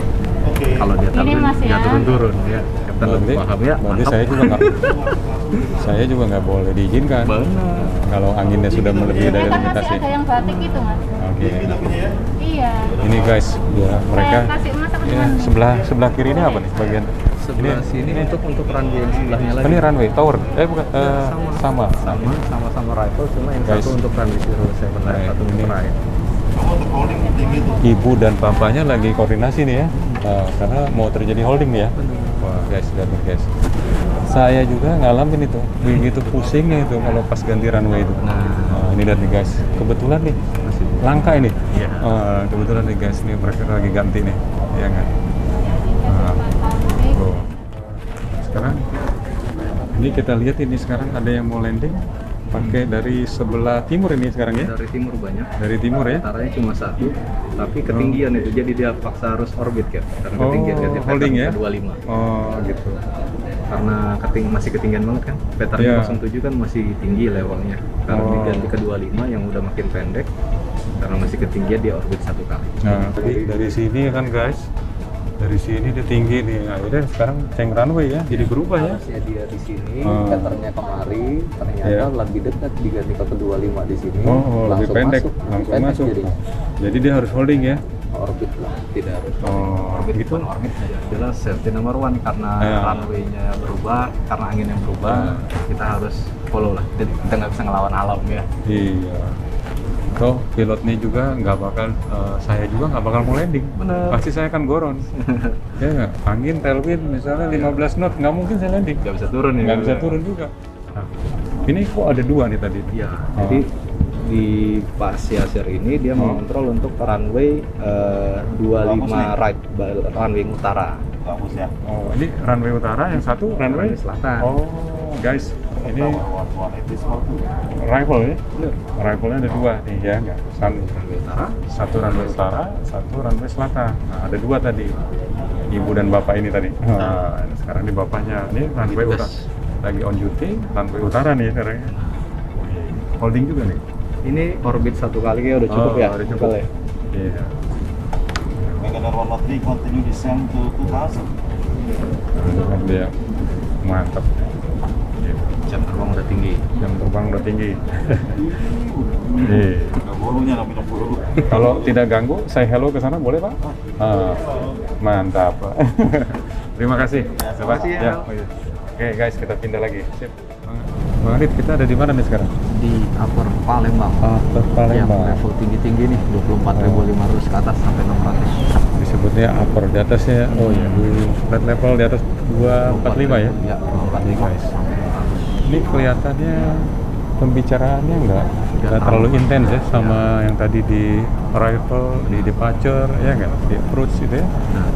kalau dia tailwind nggak turun-turun ya. Kapten lebih paham ya. Berarti Mantap. saya juga nggak boleh diizinkan. Benar. Kalau anginnya sudah melebihi dari Kan masih limitasi. ada yang batik itu, Mas. Oke. Iya. Ini guys, ya mereka Saya kasih Mas apa ya, sebelah kiri ini apa nih bagian? Sebelah sini untuk runway yang sebelahnya lagi. Ini runway tower. Bukan sama. Sama rifle, cuma yang Guys. satu untuk runway 07 Nah, satu ini. untuk right. Ibu dan bapaknya lagi koordinasi nih ya, karena mau terjadi holding nih ya. Wah guys, lihat nih guys. Saya juga ngalamin itu, begitu pusingnya itu kalau pas ganti runway itu. Nah, ini lihat nih guys, kebetulan nih langka ini. Iya. Kebetulan nih guys, ini mereka lagi ganti nih, ya nggak? Nah, tuh. Sekarang ini kita lihat ini sekarang ada yang mau landing pakai dari sebelah timur ini sekarang ya. Dari timur banyak. Dari timur ya. Taranya cuma satu, tapi ketinggian itu jadi dia paksa harus orbit kan. Karena ketinggian dia holding ya. 25. Oh gitu. Karena masih ketinggian banget kan. Pattern Iya. 07 kan masih tinggi levelnya. Karena Oh. diganti ke 25 yang udah makin pendek. Karena masih ketinggian dia orbit satu kali. Nah, dari sini kan guys, dari sini dia tinggi nih. Akhirnya sekarang ceng runway ya, jadi berubah ya. Harusnya dia di sini, Oh. patternnya kemari, ternyata Iya. lebih dekat diganti ke 25 di sini. Oh, lebih pendek, langsung pendek masuk. jadinya. Jadi dia harus holding ya. Orbit lah, tidak harus. Oh, Orbit gitu. bukan orbit aja. Jelas safety number one karena Iya. runway-nya berubah, karena angin yang berubah, kita harus follow lah. Jadi kita nggak bisa ngelawan alam ya. Iya. Toh pilotnya juga nggak bakal, saya juga nggak bakal mau landing. Bener. Pasti saya akan goron. Ya nggak? Angin tailwind misalnya 15 knot, nggak mungkin saya landing. Nggak bisa turun ya. Nggak bisa turun juga. Nah, ini kok ada dua nih tadi? Iya. Oh. Jadi di Pak Siasir ini dia mengontrol untuk runway 25 right, runway utara. Oh, ini runway utara, yang satu runway selatan. Oh, guys, ini rifle ya? Rifle-nya ada dua nih ya, nggak? Runway utara. Satu runway utara, satu runway selatan. Nah, ada dua tadi, ibu dan bapak ini tadi. Nah, sekarang di bapaknya, ini runway utara. Lagi on duty, runway utara nih sekarang. Holding juga nih. Ini orbit satu kali ya udah cukup ya? Udah cukup. Ya? Iya. Nah, dia mantap. Jam terbang udah tinggi. Jam terbang udah tinggi. Kalau tidak ganggu, saya hello ke sana boleh Pak? Mantap. Terima kasih. Terima kasih ya. Oke guys, kita pindah lagi. Sip. Bang Adit, kita ada di mana nih sekarang? Di upper Palembang. Palembang. Yang level tinggi-tinggi nih, 24.500 ke atas sampai 600. Disebutnya upper, di atasnya, oh ya, di flight level di atas 245 ya? Ya, 245 guys. Ini kelihatannya pembicaraannya nggak terlalu intens ya sama yang tadi di arrival, di departure, ya nggak? Di approach itu ya? Nah,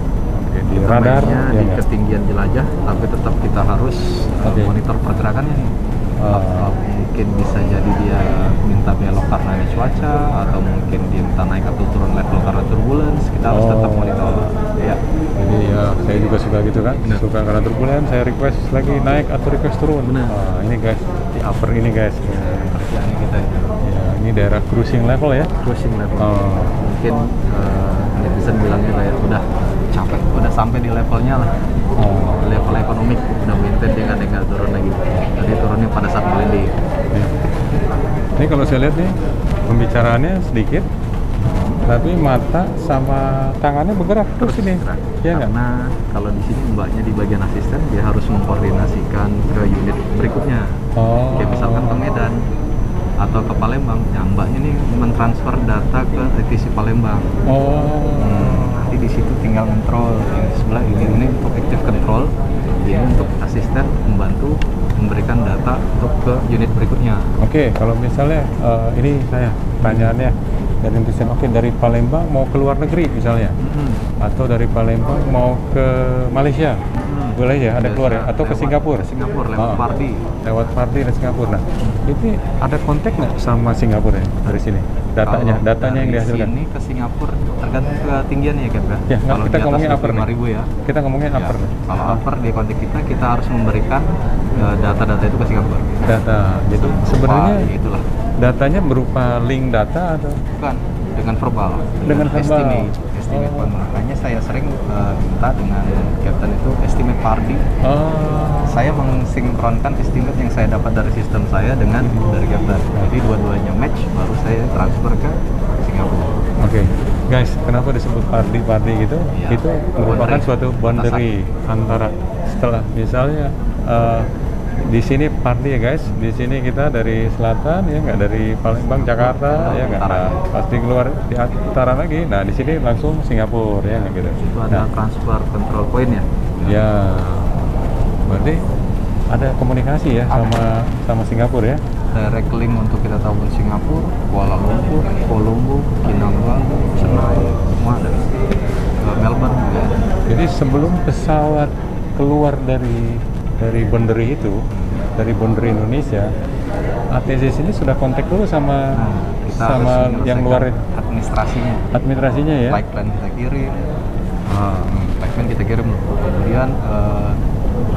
Oke, di kita radar, mainnya ya di nggak? ketinggian jelajah, tapi tetap kita harus Oke. monitor pergerakannya nih. Mungkin bisa jadi dia minta belok karena ada cuaca, atau mungkin dia minta naik atau turun level karena turbulence. Kita harus tetap monitor. Ya. Jadi ya saya juga suka gitu kan, suka karena turbulence, saya request lagi naik atau request turun. Benar. Ini guys, di upper ini guys. Kerjaannya kita itu. Ya, ini daerah cruising level ya? Cruising level. Oh. Mungkin netizen bilangnya kayak udah capek, udah sampai di levelnya lah. Level ekonomik udah maintain, dia nggak turun lagi. Jadi turunnya pada saat landing. Ini kalau saya lihat nih pembicaraannya sedikit, tapi mata sama tangannya bergerak terus ini. Ya nggak? Karena kalau di sini mbaknya di bagian asisten dia harus mengkoordinasikan ke unit berikutnya. Oh. Kayak misalkan ke Medan atau ke Palembang, ya mbaknya nih mentransfer data ke divisi Palembang. Nanti di situ tinggal kontrol yang sebelah ini untuk active control, ini untuk asisten membantu memberikan data untuk ke unit berikutnya. Oke, kalau misalnya ini saya pertanyaannya dari netizen, oke dari Palembang mau ke luar negeri misalnya, atau dari Palembang mau ke Malaysia, boleh ya, ada keluar ya, atau ke Singapura? Ke Singapura lewat Pardi. Lewat Pardi dan Singapura. Nah, itu ada kontak nggak sama Singapura ya dari sini? Datanya yang dihasilkan? Dari sini ke Singapura tergantung ketinggiannya ya, Cap ya. Ya, kalau kita ngomongin upper nih. 5.000 ya. Kita ngomongin upper nih. Kalau upper di kontak kita harus memberikan data-data itu ke Singapura. Data. Jadi sebenarnya ya itulah. Datanya berupa link data atau? Bukan, dengan verbal. Dengan verbal. Estimate makanya saya sering minta dengan Captain itu estimate Pardi. Saya mensinkronkan estimate yang saya dapat dari sistem saya dengan dari Captain. Jadi dua-duanya match, baru saya transfer ke Singapura. Oke, guys, kenapa disebut Pardi gitu? Ya, itu merupakan suatu boundary antara, setelah misalnya di sini Pardi ya guys, di sini kita dari selatan ya nggak, dari Palembang Jakarta ya nggak, nah, pasti keluar di utara lagi, nah di sini langsung Singapura ya nggak gitu. Itu ada transfer control point ya? Ya, berarti ada komunikasi ya sama Singapura ya? Direct link untuk kita tahu Singapura, Kuala Lumpur, Colombo, Kinabalu, Chennai, semua ada. Melbourne juga. Jadi sebelum pesawat keluar dari boundary itu, dari boundary Indonesia, ATC sini sudah kontak dulu sama yang luar administrasinya ya. Flight plan kita kirim, flight plan kita kirim. Kemudian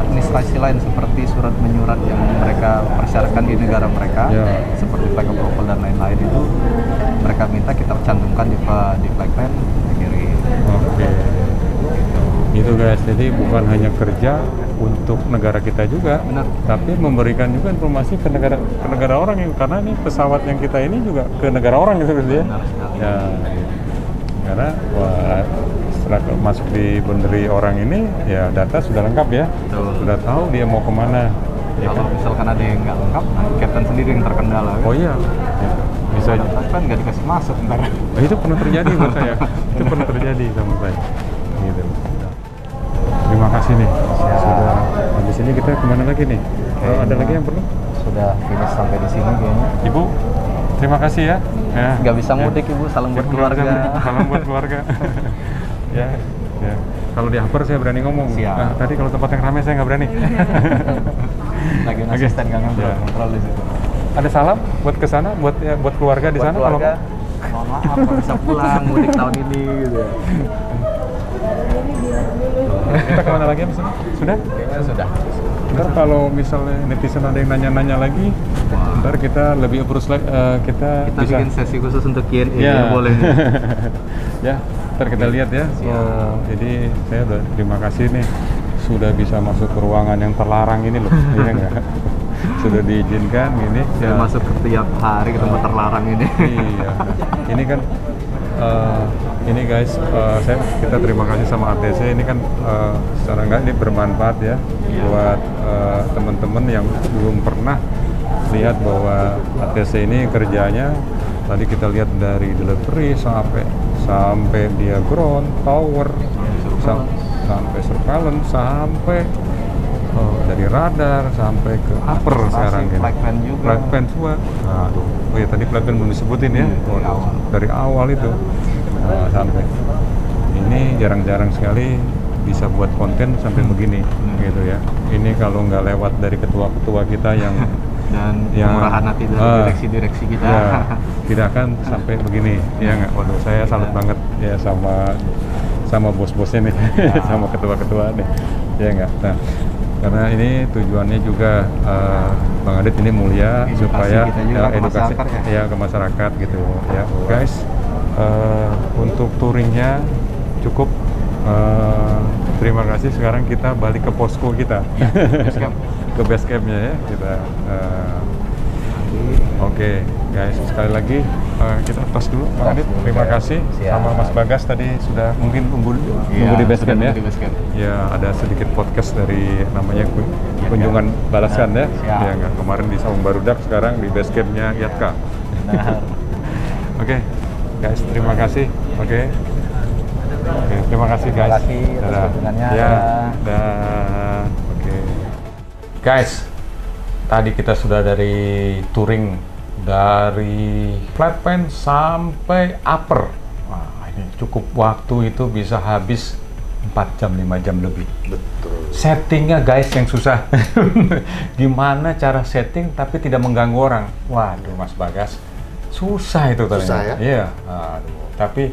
administrasi lain seperti surat menyurat yang mereka persyaratkan di negara mereka, seperti flight approval dan lain-lain itu mereka minta kita cantumkan di flight plan kita kirim. Oke. Itu guys, jadi bukan hanya kerja untuk negara kita juga, tapi memberikan juga informasi ke negara orang, yang karena ini pesawat yang kita ini juga ke negara orang gitu ya. Ya, karena setelah masuk di boundary orang ini, ya data sudah lengkap ya, sudah tahu dia mau kemana. Ya, kalau misalkan ada yang nggak lengkap, nah Captain sendiri yang terkendala. Kan? Oh iya, ya, bisa. Kan nggak dikasih masuk ntar. Itu pernah terjadi buat saya, itu pernah terjadi sama saya. Gitu. Terima kasih nih. Sudah. Habis ini kita kemana lagi nih? Ada lagi yang perlu? Sudah finish sampai di sini kayaknya. Ibu, terima kasih ya. Nggak bisa mudik Ibu, salam buat keluarga. Salam buat keluarga. Ya. Kalau di upper saya berani ngomong. Tadi kalau tempat yang ramai saya nggak berani. Lagi asisten nggak kontrol di situ. Ada salam buat ke sana, buat keluarga di sana. Keluarga, mohon maaf kalau bisa pulang mudik tahun ini gitu ya. Kita kemana lagi abis ini? Sudah? Kayaknya sudah. Ntar kalau misalnya netizen ada yang nanya-nanya lagi, ntar kita lebih approach lagi, kita bisa bikin sesi khusus untuk Q&A ya, boleh. Ya, ntar kita lihat ya. Jadi saya udah terima kasih nih sudah bisa masuk ke ruangan yang terlarang ini loh. Iya nggak? Sudah diizinkan ini. Saya masuk ke tiap hari ke tempat terlarang ini. Iya. Ini kan ini guys, kita terima kasih sama ATC. Ini kan secara enggak ini bermanfaat ya buat teman-teman yang belum pernah lihat bahwa ATC ini kerjanya tadi kita lihat dari delivery sampai dia ground, tower, sampai surveillance, sampai dari radar sampai ke upper sekarang ini. Flight plan juga. Flight plan semua. Oh ya tadi flight plan belum disebutin ya. Dari awal itu sampai ini jarang-jarang sekali bisa buat konten sampai begini gitu ya. Ini kalau nggak lewat dari ketua-ketua kita yang dan kemurahan hati dari direksi-direksi kita, ya, tidak akan sampai begini ya nggak. Waduh, saya salut banget ya sama bos-bosnya nih, sama ketua-ketua nih ya nggak. Nah, karena ini tujuannya juga Bang Adit ini mulia edukasi supaya edukasi ke masyarakat gitu ya guys. Untuk touringnya cukup. Terima kasih. Sekarang kita balik ke posko kita, ke base campnya ya. Kita Oke, guys, sekali lagi kita tos dulu, Bang Adit. Terima kasih sama Mas Bagas tadi sudah mungkin nunggu di base camp ya. Ya, ada sedikit podcast dari namanya kunjungan balasan ya. Ya, kemarin di Saung Barudak, sekarang di base campnya Iatka. Oke, guys, terima kasih. Oke, terima kasih guys. Terima kasih atas kunjungannya. Ya, oke. Guys, tadi kita sudah dari touring dari flat pan sampai upper. Wah, ini cukup waktu itu bisa habis 4 jam, 5 jam lebih. Betul. Settingnya guys yang susah. Gimana cara setting tapi tidak mengganggu orang? Waduh, Mas Bagas, susah itu ternyata. Susah ya? Iya. Aduh. Tapi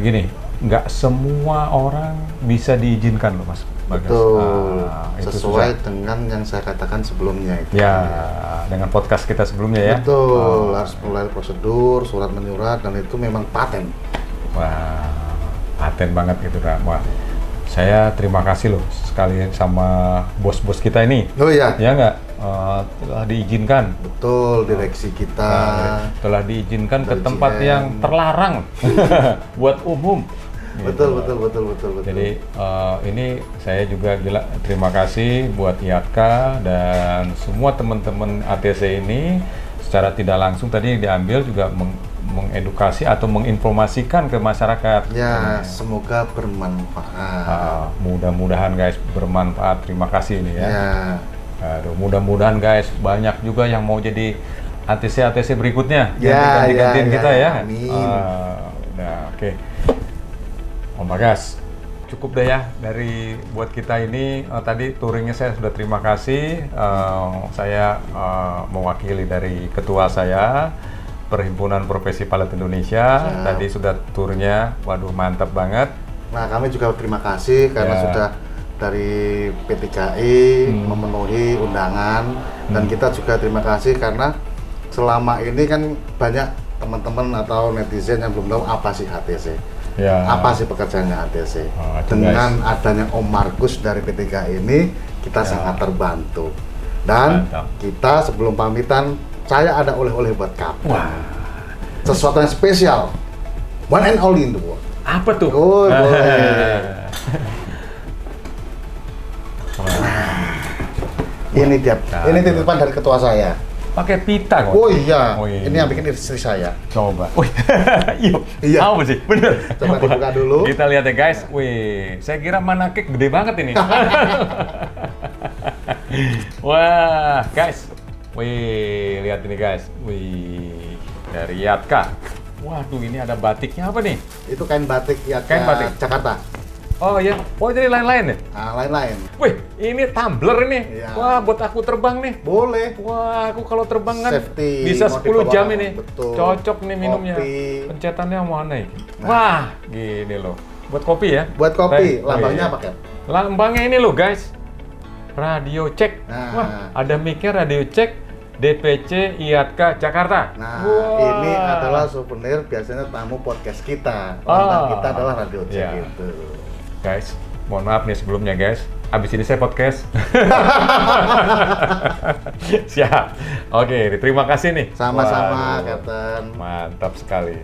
gini, nggak semua orang bisa diizinkan loh, Mas Bagas. Betul. Itu Sesuai susah. dengan yang saya katakan sebelumnya itu. Ya, dengan podcast kita sebelumnya ya. Betul. Harus mulai prosedur, surat menyurat, dan itu memang paten. Wah, paten banget gitu kan. Wah, saya terima kasih loh sekali sama bos-bos kita ini. Oh iya. Ya nggak, telah diizinkan. Betul, direksi kita. Telah diizinkan ke Dari tempat GM. yang terlarang buat umum. Betul. Jadi ini saya juga terima kasih buat Iatka dan semua teman-teman ATC ini secara tidak langsung tadi diambil juga mengedukasi atau menginformasikan ke masyarakat. Ya, semoga bermanfaat. Mudah-mudahan guys bermanfaat. Terima kasih ini ya. Ya. Aduh, mudah-mudahan guys banyak juga yang mau jadi ATC berikutnya. Ya, ganti-gantiin ya, kita ya. amin. Nah, oke. Om Bagas, cukup deh ya dari buat kita ini. Tadi touringnya saya sudah terima kasih. Saya mewakili dari ketua saya, Perhimpunan Profesi Pilot Indonesia. Tadi sudah turnya, waduh mantap banget. Nah, kami juga terima kasih karena sudah dari P3I memenuhi undangan, dan kita juga terima kasih karena selama ini kan banyak teman-teman atau netizen yang belum tahu apa sih ATC. Ya. Apa sih pekerjaannya ATC? Dengan adanya Om Markus dari P3I ini, kita sangat terbantu. Dan kita sebelum pamitan, saya ada oleh-oleh buat kamu. Sesuatu yang spesial, one and only in the world. Apa tuh? Oh, boleh. Ini dia, ini titipan dari ketua saya. Pakai pita kok. Oh iya, ini yang bikin istri saya. Coba. Iya. Apa sih? Bener. Coba dibuka dulu. Kita lihat ya guys. Wih, saya kira mana cake gede banget ini. Wah, guys. Wih, lihat ini guys. Wih, dari Iatka. Waduh, ini ada batiknya apa nih? Itu kain batik Iatka Kain batik Jakarta. Oh iya, oh jadi lain-lain ya? Nah, lain-lain. Wih, ini tumbler ini. Iya. Wah, buat aku terbang nih. Boleh. Wah, aku kalau terbang kan Safety, bisa mau 10 jam dibawa. ini. Betul. Cocok nih minumnya. Kopi. Pencetannya mana ini? Wah, gini loh. Buat kopi ya? Buat kopi, Oh, lambangnya iya. apa kan? Lambangnya ini loh guys. Radio cek. Nah. Wah, ada mic-nya radio cek. DPC Iatka Jakarta. Nah, Wah. ini adalah souvenir biasanya tamu podcast kita. Lambang kita adalah radio cek Iya. gitu. Guys, mohon maaf nih sebelumnya guys. Abis ini saya podcast. Siap. Oke, terima kasih nih. Sama-sama, Waduh, Kapten. mantap sekali.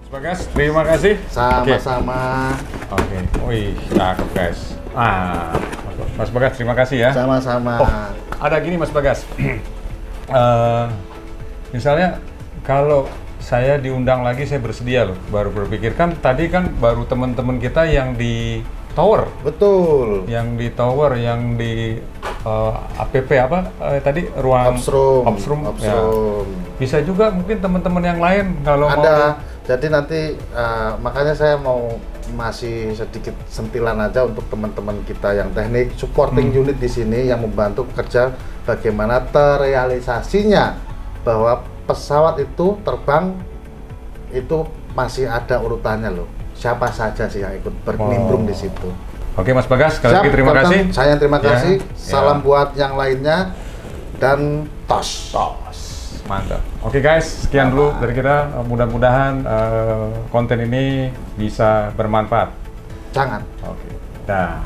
Mas Bagas, terima kasih. Sama-sama. Oke. Wih, cakep guys. Mas Bagas, terima kasih ya. Sama-sama. Oh, ada gini Mas Bagas. Misalnya kalau saya diundang lagi, saya bersedia loh. Baru berpikir kan tadi kan baru teman-teman kita yang di tower. Betul. Yang di tower, yang di APP apa tadi ruang Opsroom. Ya. Bisa juga mungkin teman-teman yang lain kalau mau. Ada. Jadi nanti makanya saya mau masih sedikit sentilan aja untuk teman-teman kita yang teknik supporting unit di sini yang membantu kerja bagaimana terrealisasinya bahwa pesawat itu terbang itu masih ada urutannya loh. Siapa saja sih yang ikut bernimbrung di situ. Oke Mas Bagas, sekali lagi terima Kapten. kasih. Saya terima Ya, kasih. ya. Salam buat yang lainnya dan tos. Mantap. Oke guys, sekian dulu dari kita. Mudah-mudahan konten ini bisa bermanfaat. Jangan. Oke. Dah.